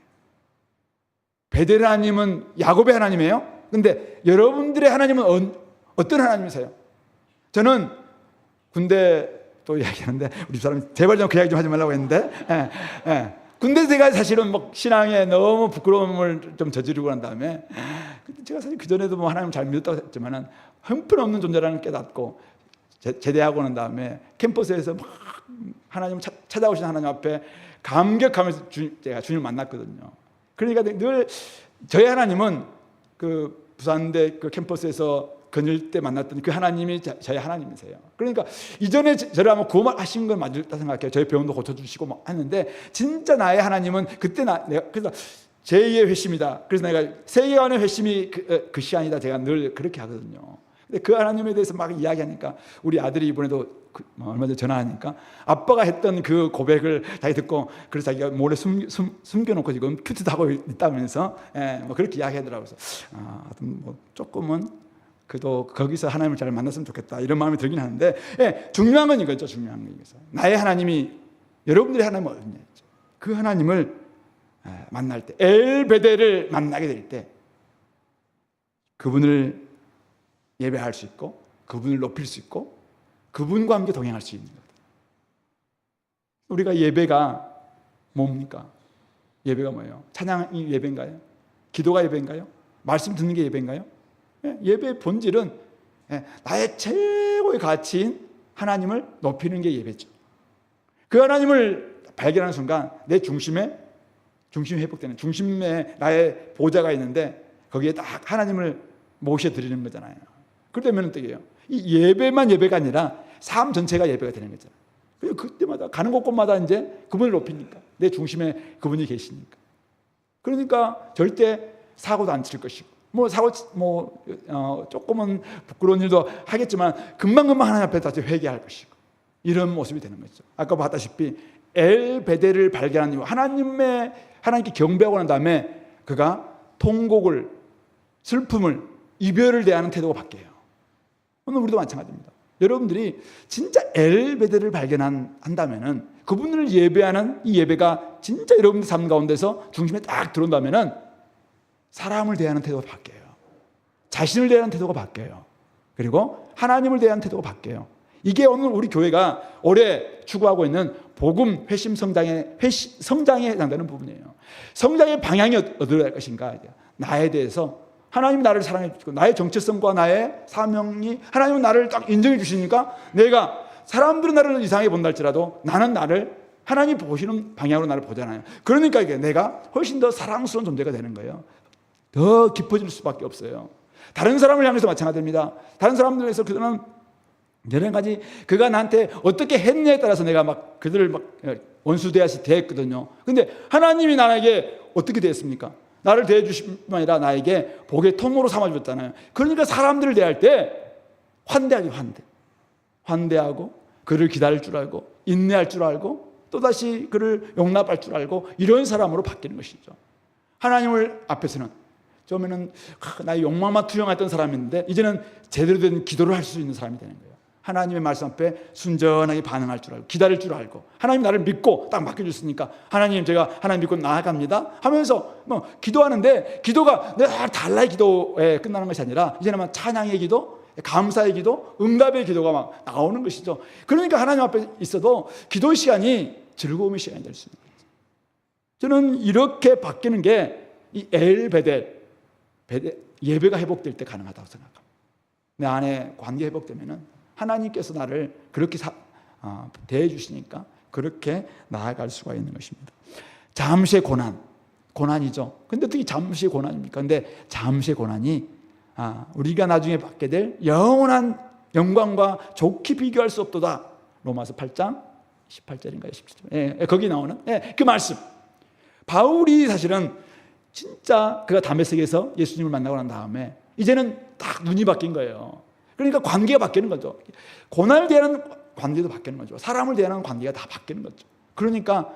베델 하나님은 야곱의 하나님이에요. 근데 여러분들의 하나님은 어떤 하나님이세요? 저는 군대 또 이야기하는데, 우리 사람이 제발 좀 그 이야기 좀 하지 말라고 했는데, 군대 제가 사실은 뭐 신앙에 너무 부끄러움을 좀 저지르고 난 다음에, 제가 사실 그 전에도 뭐 하나님 잘 믿었다고 했지만은 형편없는 존재라는 걸 깨닫고 제대하고 난 다음에 캠퍼스에서 막 하나님 찾아오신 하나님 앞에 감격하면서 제가 주님을 만났거든요. 그러니까 늘 저희 하나님은 그 부산대 그 캠퍼스에서 거닐 때 만났던 그 하나님이 저희 하나님이세요. 그러니까 이전에 저를 아마 구원하신 건 맞다 생각해요. 저희 병도 고쳐주시고 막 하는데 진짜 나의 하나님은 그때 내가 그래서 제2의 회심이다. 그래서 내가 세계관의 회심이 그 시간이다. 제가 늘 그렇게 하거든요. 근데 그 하나님에 대해서 막 이야기하니까 우리 아들이 이번에도 얼마 전에 전화하니까 아빠가 했던 그 고백을 자기 듣고 그래서 자기가 몰래 숨겨놓고 지금 큐티도 하고 있다면서 뭐 그렇게 이야기하더라고요. 그래서 뭐 조금은 그래도 거기서 하나님을 잘 만났으면 좋겠다 이런 마음이 들긴 하는데 중요한 건 이거죠. 중요한 건 이거죠. 나의 하나님이 여러분들의 하나님은 어디냐 그 하나님을 만날 때 엘베델을 만나게 될 때 그분을 예배할 수 있고 그분을 높일 수 있고 그분과 함께 동행할 수 있는 것. 우리가 예배가 뭡니까? 예배가 뭐예요? 찬양이 예배인가요? 기도가 예배인가요? 말씀 듣는 게 예배인가요? 예배의 본질은 나의 최고의 가치인 하나님을 높이는 게 예배죠. 그 하나님을 발견하는 순간 내 중심이 회복되는 중심에 나의 보좌가 있는데 거기에 딱 하나님을 모셔드리는 거잖아요. 그러면 어떻게 해요? 이 예배만 예배가 아니라 삶 전체가 예배가 되는 거잖아요. 그리고 그때마다 가는 곳곳마다 이제 그분을 높이니까 내 중심에 그분이 계시니까. 그러니까 절대 사고도 안 칠 것이고 조금은 부끄러운 일도 하겠지만 금방금방 하나님 앞에 다시 회개할 것이고 이런 모습이 되는 거죠. 아까 봤다시피 엘베델을 발견한 이후 하나님께 경배하고 난 다음에 그가 통곡을 슬픔을 이별을 대하는 태도가 바뀌어요. 오늘 우리도 마찬가지입니다. 여러분들이 진짜 엘베델을 발견한다면은 그분을 예배하는 이 예배가 진짜 여러분들 삶 가운데서 중심에 딱 들어온다면은 사람을 대하는 태도가 바뀌어요. 자신을 대하는 태도가 바뀌어요. 그리고 하나님을 대하는 태도가 바뀌어요. 이게 오늘 우리 교회가 올해 추구하고 있는 복음 회심 성장에 해당되는 부분이에요. 성장의 방향이 어디로 갈 것인가? 나에 대해서 하나님이 나를 사랑해 주시고 나의 정체성과 나의 사명이 하나님은 나를 딱 인정해 주시니까 내가 사람들은 나를 이상하게 본다 할지라도 나는 나를 하나님 보시는 방향으로 나를 보잖아요. 그러니까 이게 내가 훨씬 더 사랑스러운 존재가 되는 거예요. 더 깊어질 수밖에 없어요. 다른 사람을 향해서 마찬가지입니다. 다른 사람들에서 그들은 여러 가지 그가 나한테 어떻게 했냐에 따라서 내가 막 그들을 막 원수 대하시 대했거든요. 근데 하나님이 나에게 어떻게 대했습니까? 나를 대해 주실 뿐만 아니라 나에게 복의 통로로 삼아 주셨잖아요. 그러니까 사람들을 대할 때 환대하고 그를 기다릴 줄 알고 인내할 줄 알고 또다시 그를 용납할 줄 알고 이런 사람으로 바뀌는 것이죠. 하나님을 앞에서는 처음에는 나의 욕망만 투영했던 사람인데 이제는 제대로 된 기도를 할 수 있는 사람이 되는 거예요. 하나님의 말씀 앞에 순전하게 반응할 줄 알고 기다릴 줄 알고 하나님 나를 믿고 딱 맡겨줬으니까 하나님 제가 하나님 믿고 나아갑니다 하면서 기도하는데 기도가 내가 달라의 기도에 끝나는 것이 아니라 이제는 찬양의 기도, 감사의 기도, 응답의 기도가 막 나오는 것이죠. 그러니까 하나님 앞에 있어도 기도 시간이 즐거움의 시간이 될 수 있는 거죠. 저는 이렇게 바뀌는 게 이 엘베델 예배가 회복될 때 가능하다고 생각합니다. 내 안에 관계 회복되면은 하나님께서 나를 그렇게 대해 주시니까 그렇게 나아갈 수가 있는 것입니다. 잠시의 고난이죠. 근데 어떻게 잠시의 고난입니까? 근데 잠시의 고난이 우리가 나중에 받게 될 영원한 영광과 좋게 비교할 수 없도다. 로마서 8장 18절인가요? 17절. 거기 나오는 그 말씀. 바울이 사실은 진짜 그가 다메섹에서 예수님을 만나고 난 다음에 이제는 딱 눈이 바뀐 거예요. 그러니까 관계가 바뀌는 거죠. 고난을 대하는 관계도 바뀌는 거죠. 사람을 대하는 관계가 다 바뀌는 거죠. 그러니까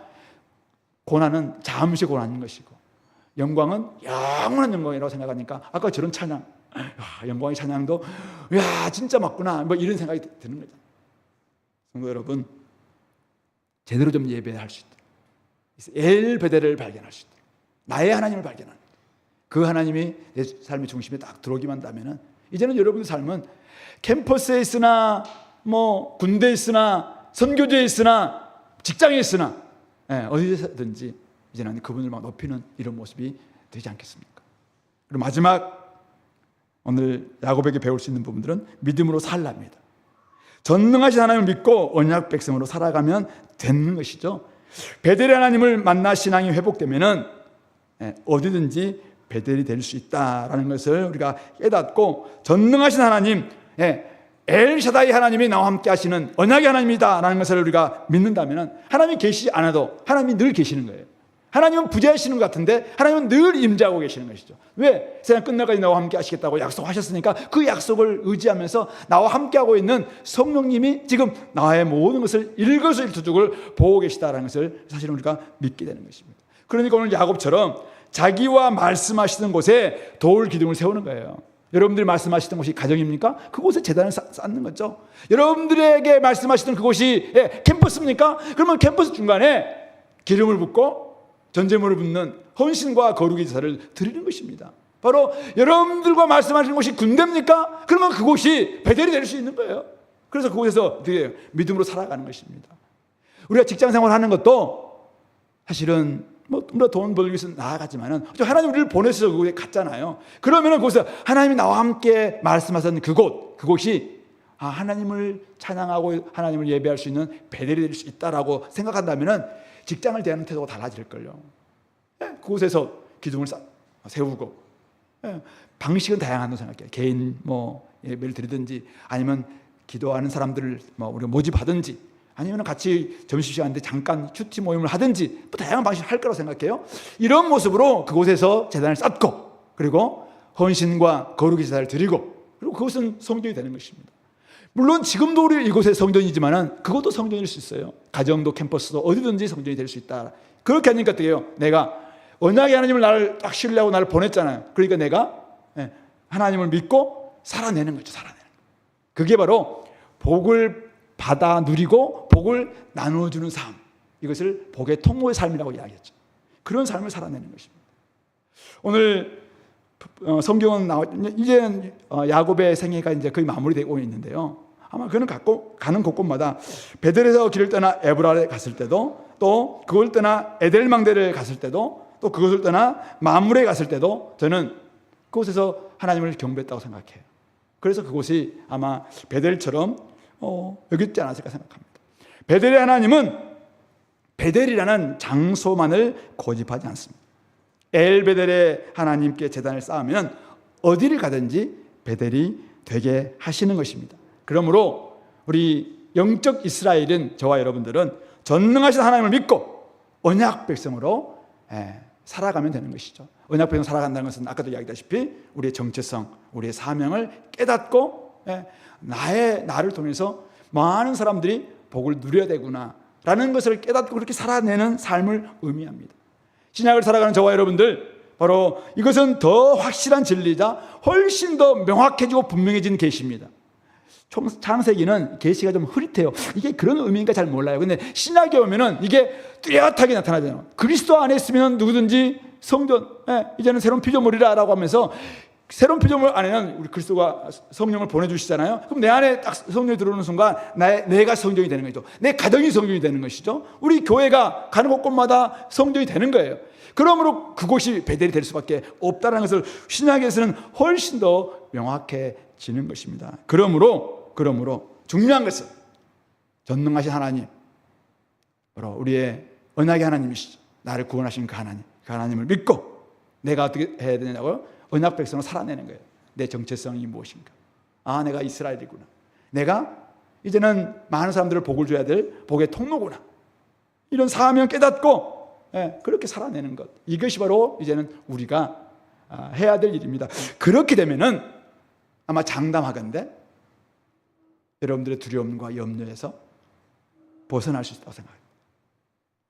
고난은 잠시 고난인 것이고 영광은 영원한 영광이라고 생각하니까 아까 저런 찬양, 영광의 찬양도 진짜 맞구나 뭐 이런 생각이 드는 거죠. 성도 여러분, 제대로 좀 예배할 수 있도록 엘베델을 발견할 수 있도록 나의 하나님을 발견하는 그 하나님이 내 삶의 중심에 딱 들어오기만 한다면 이제는 여러분의 삶은 캠퍼스에 있으나 군대에 있으나 선교지에 있으나 직장에 있으나 어디서든지 이제는 그분을 막 높이는 이런 모습이 되지 않겠습니까? 그리고 마지막 오늘 야곱에게 배울 수 있는 부분들은 믿음으로 살랍니다. 전능하신 하나님을 믿고 언약 백성으로 살아가면 되는 것이죠. 베델의 하나님을 만나 신앙이 회복되면은 어디든지 베델이 될 수 있다라는 것을 우리가 깨닫고, 전능하신 하나님, 엘샤다이 하나님이 나와 함께 하시는 언약의 하나님이다라는 것을 우리가 믿는다면 하나님이 계시지 않아도 하나님이 늘 계시는 거예요. 하나님은 부재하시는 것 같은데 하나님은 늘 임재하고 계시는 것이죠. 왜? 세상 끝날까지 나와 함께 하시겠다고 약속하셨으니까 그 약속을 의지하면서 나와 함께하고 있는 성령님이 지금 나의 모든 것을 일거수일투족을 보고 계시다는 것을 사실은 우리가 믿게 되는 것입니다. 그러니까 오늘 야곱처럼 자기와 말씀하시던 곳에 돌 기둥을 세우는 거예요. 여러분들이 말씀하시던 곳이 가정입니까? 그곳에 제단을 쌓는 거죠. 여러분들에게 말씀하시던 그곳이 캠퍼스입니까? 그러면 캠퍼스 중간에 기름을 붓고 전제물을 붓는 헌신과 거룩의 제사를 드리는 것입니다. 바로 여러분들과 말씀하시는 곳이 군대입니까? 그러면 그곳이 베델이 될 수 있는 거예요. 그래서 그곳에서 어떻게 믿음으로 살아가는 것입니다. 우리가 직장 생활하는 것도 사실은 우리가 돈 벌기 위해서 나아가지만은 하나님 우리를 보내셔서 그곳에 갔잖아요. 그러면은 거기서 하나님이 나와 함께 말씀하셨던 그곳이 하나님을 찬양하고 하나님을 예배할 수 있는 베델이 될 수 있다라고 생각한다면은 직장을 대하는 태도가 달라질걸요. 그곳에서 기둥을 세우고, 방식은 다양하다고 생각해요. 개인 예배를 드리든지, 아니면 기도하는 사람들을 우리가 모집하든지, 아니면 같이 점심시간 때 잠깐 큐티 모임을 하든지, 다양한 방식을 할 거라고 생각해요. 이런 모습으로 그곳에서 제단을 쌓고, 그리고 헌신과 거룩의 제사를 드리고, 그리고 그것은 성전이 되는 것입니다. 물론 지금도 우리 이곳에 성전이지만은 그것도 성전일 수 있어요. 가정도 캠퍼스도 어디든지 성전이 될 수 있다. 그렇게 하니까 어떻게 해요? 내가 언약의 하나님을 나를 딱 신뢰하고 나를 보냈잖아요. 그러니까 내가 하나님을 믿고 살아내는 거죠. 살아내는 거. 그게 바로 복을 받아 누리고 복을 나눠주는 삶. 이것을 복의 통로의 삶이라고 이야기했죠. 그런 삶을 살아내는 것입니다. 오늘 성경은 이제는 야곱의 생애가 이제 거의 마무리되고 있는데요. 아마 그는 가는 곳곳마다 베델에서 길을 떠나 에브라에 갔을 때도, 또 그걸 떠나 에델망대를 갔을 때도, 또 그것을 떠나 마므레에 갔을 때도 저는 그곳에서 하나님을 경배했다고 생각해요. 그래서 그곳이 아마 베델처럼 여겼지 않았을까 생각합니다. 베델의 하나님은 베델이라는 장소만을 고집하지 않습니다. 엘베델의 하나님께 제단을 쌓으면 어디를 가든지 베델이 되게 하시는 것입니다. 그러므로 우리 영적 이스라엘인 저와 여러분들은 전능하신 하나님을 믿고 언약 백성으로 살아가면 되는 것이죠. 언약 백성 살아간다는 것은 아까도 이야기했다시피 우리의 정체성, 우리의 사명을 깨닫고 나를 통해서 많은 사람들이 복을 누려야 되구나 라는 것을 깨닫고 그렇게 살아내는 삶을 의미합니다. 신약을 살아가는 저와 여러분들, 바로 이것은 더 확실한 진리이자 훨씬 더 명확해지고 분명해진 계시입니다. 창세기는 계시가 좀 흐릿해요. 이게 그런 의미인가 잘 몰라요. 근데 신약에 오면은 이게 뚜렷하게 나타나잖아요. 그리스도 안에 있으면 누구든지 성전, 이제는 새로운 피조물이라고 하면서, 새로운 피조물 안에는 우리 그리스도가 성령을 보내주시잖아요. 그럼 내 안에 딱 성령이 들어오는 순간 내가 성전이 되는 거죠. 내 가정이 성전이 되는 것이죠. 우리 교회가 가는 곳곳마다 성전이 되는 거예요. 그러므로 그곳이 베델이 될 수밖에 없다는 것을 신약에서는 훨씬 더 명확해지는 것입니다. 그러므로 중요한 것은 전능하신 하나님, 바로 우리의 언약의 하나님이시죠. 나를 구원하신 그 하나님을 믿고 내가 어떻게 해야 되냐고요? 언약 백성으로 살아내는 거예요. 내 정체성이 무엇인가? 내가 이스라엘이구나. 내가 이제는 많은 사람들을 복을 줘야 될 복의 통로구나. 이런 사명 깨닫고 그렇게 살아내는 것. 이것이 바로 이제는 우리가 해야 될 일입니다. 그렇게 되면은 아마 장담하건대 여러분들의 두려움과 염려에서 벗어날 수 있다고 생각합니다.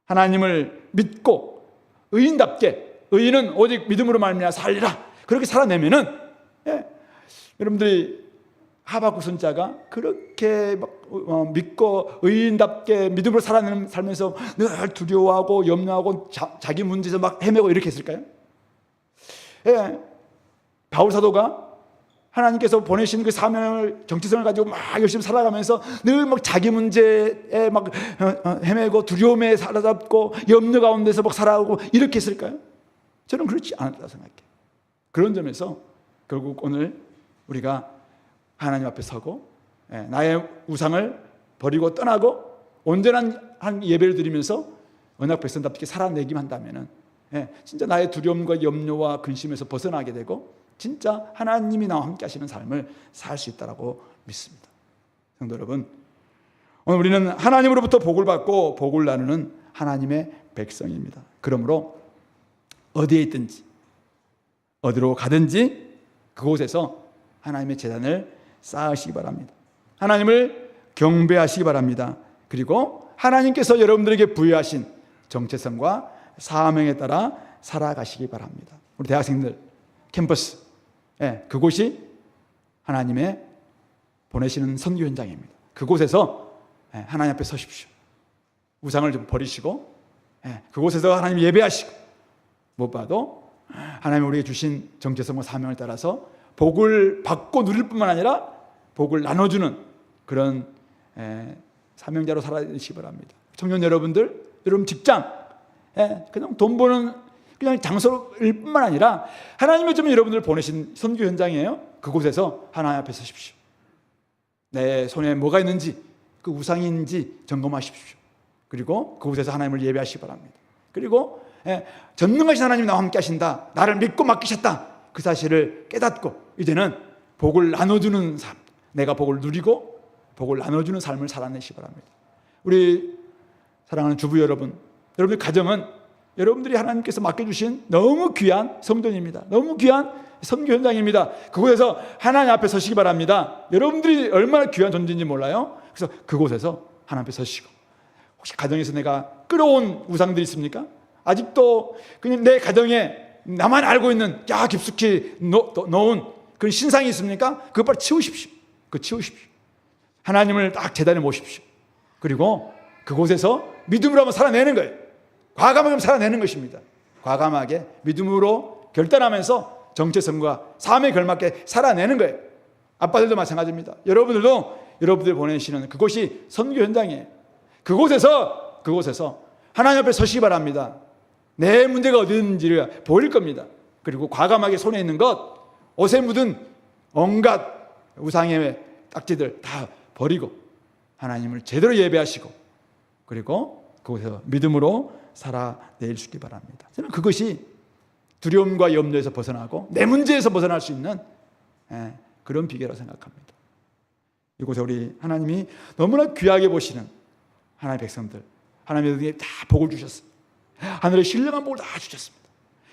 하나님을 믿고 의인답게, 의인은 오직 믿음으로 말미암아 살리라. 그렇게 살아내면은 여러분들이 하박국 선자가 그렇게 믿고 의인답게 믿음으로 살면서 늘 두려워하고 염려하고 자기 문제에서 막 헤매고 이렇게 했을까요? 바울 사도가 하나님께서 보내신 그 사명을, 정체성을 가지고 막 열심히 살아가면서 늘 막 자기 문제에 막 헤매고 두려움에 사로잡고 염려 가운데서 막 살아가고 이렇게 했을까요? 저는 그렇지 않았다고 생각해요. 그런 점에서 결국 오늘 우리가 하나님 앞에 서고 나의 우상을 버리고 떠나고 온전한 한 예배를 드리면서 언약 백성답게 살아내기만 한다면은 진짜 나의 두려움과 염려와 근심에서 벗어나게 되고 진짜 하나님이 나와 함께 하시는 삶을 살 수 있다고 믿습니다. 성도 여러분, 오늘 우리는 하나님으로부터 복을 받고 복을 나누는 하나님의 백성입니다. 그러므로 어디에 있든지 어디로 가든지 그곳에서 하나님의 제단을 쌓으시기 바랍니다. 하나님을 경배하시기 바랍니다. 그리고 하나님께서 여러분들에게 부여하신 정체성과 사명에 따라 살아가시기 바랍니다. 우리 대학생들 캠퍼스, 그곳이 하나님의 보내시는 선교 현장입니다. 그곳에서 하나님 앞에 서십시오. 우상을 좀 버리시고 그곳에서 하나님 예배하시고 무엇보다도 하나님이 우리에게 주신 정체성과 사명을 따라서 복을 받고 누릴 뿐만 아니라 복을 나눠주는 그런 사명자로 살아내시기 바랍니다. 청년 여러분들, 여러분 직장, 그냥 돈 버는 그냥 장소일 뿐만 아니라 하나님이 좀 여러분들 보내신 선교 현장이에요. 그곳에서 하나님 앞에 서십시오. 내 손에 뭐가 있는지, 그 우상이 있는지 점검하십시오. 그리고 그곳에서 하나님을 예배하시기 바랍니다. 그리고 전능하신 하나님이 나와 함께 하신다, 나를 믿고 맡기셨다, 그 사실을 깨닫고 이제는 복을 나눠주는 삶, 내가 복을 누리고 복을 나눠주는 삶을 살아내시기 바랍니다. 우리 사랑하는 주부 여러분, 여러분들 가정은 여러분들이 하나님께서 맡겨주신 너무 귀한 성전입니다. 너무 귀한 선교 현장입니다. 그곳에서 하나님 앞에 서시기 바랍니다. 여러분들이 얼마나 귀한 존재인지 몰라요. 그래서 그곳에서 하나님 앞에 서시고, 혹시 가정에서 내가 끌어온 우상들이 있습니까? 아직도 그냥 내 가정에 나만 알고 있는 깊숙이 넣은 그런 신상이 있습니까? 그것 빨리 치우십시오. 그거 치우십시오. 하나님을 딱 제단에 모십시오. 그리고 그곳에서 믿음으로 한번 살아내는 거예요. 과감하게 살아내는 것입니다. 과감하게 믿음으로 결단하면서 정체성과 삶에 걸맞게 살아내는 거예요. 아빠들도 마찬가지입니다. 여러분들도 여러분들 보내시는 그곳이 선교 현장이에요. 그곳에서 하나님 앞에 서시기 바랍니다. 내 문제가 어디 있는지를 보일 겁니다. 그리고 과감하게 손에 있는 것, 옷에 묻은 온갖 우상의 딱지들 다 버리고 하나님을 제대로 예배하시고 그리고 그곳에서 믿음으로 살아낼 수 있기 바랍니다. 저는 그것이 두려움과 염려에서 벗어나고 내 문제에서 벗어날 수 있는 그런 비결이라고 생각합니다. 이곳에 우리 하나님이 너무나 귀하게 보시는 하나님의 백성들, 하나님의 다 복을 주셨습니다. 하늘의 신령한 복을 다 주셨습니다.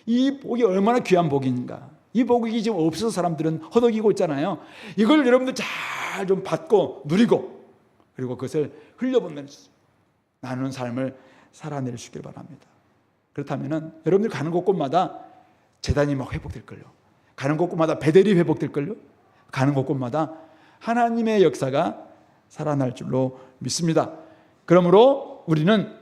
이 복이 얼마나 귀한 복인가. 이 복이 지금 없어서 사람들은 허덕이고 있잖아요. 이걸 여러분들 잘 좀 받고 누리고 그리고 그것을 흘려보내면서 나누는 삶을 살아낼 수 있길 바랍니다. 그렇다면 여러분들 가는 곳곳마다 제단이 막 회복될걸요. 가는 곳곳마다 베델이 회복될걸요. 가는 곳곳마다 하나님의 역사가 살아날 줄로 믿습니다. 그러므로 우리는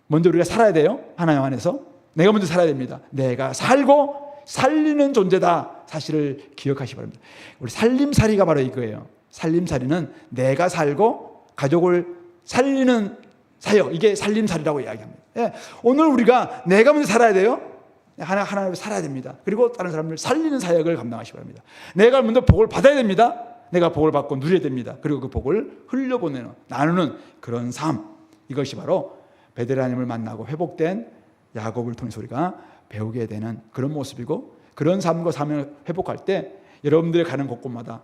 먼저 우리가 살아야 돼요. 하나님 안에서 내가 먼저 살아야 됩니다. 내가 살고 살리는 존재다 사실을 기억하시기 바랍니다. 우리 살림살이가 바로 이거예요. 살림살이는 내가 살고 가족을 살리는 사역, 이게 살림살이라고 이야기합니다. 오늘 우리가 내가 먼저 살아야 돼요. 하나님을 살아야 됩니다. 그리고 다른 사람을 살리는 사역을 감당하시기 바랍니다. 내가 먼저 복을 받아야 됩니다. 내가 복을 받고 누려야 됩니다. 그리고 그 복을 흘려보내는, 나누는 그런 삶, 이것이 바로 베델 하나님을 만나고 회복된 야곱을 통해서 우리가 배우게 되는 그런 모습이고, 그런 삶과 사명을 회복할 때 여러분들이 가는 곳곳마다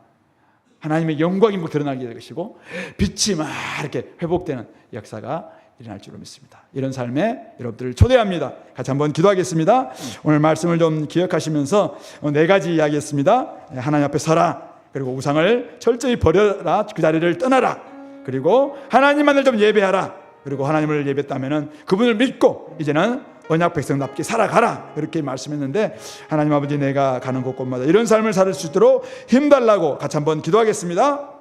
하나님의 영광이 드러나게 될 것이고 빛이 막 이렇게 회복되는 역사가 일어날 줄로 믿습니다. 이런 삶에 여러분들을 초대합니다. 같이 한번 기도하겠습니다. 오늘 말씀을 좀 기억하시면서 네 가지 이야기했습니다. 하나님 앞에 서라, 그리고 우상을 철저히 버려라, 그 자리를 떠나라, 그리고 하나님만을 좀 예배하라, 그리고 하나님을 예배했다면 그분을 믿고 이제는 언약 백성답게 살아가라, 이렇게 말씀했는데, 하나님 아버지, 내가 가는 곳곳마다 이런 삶을 살 수 있도록 힘달라고 같이 한번 기도하겠습니다.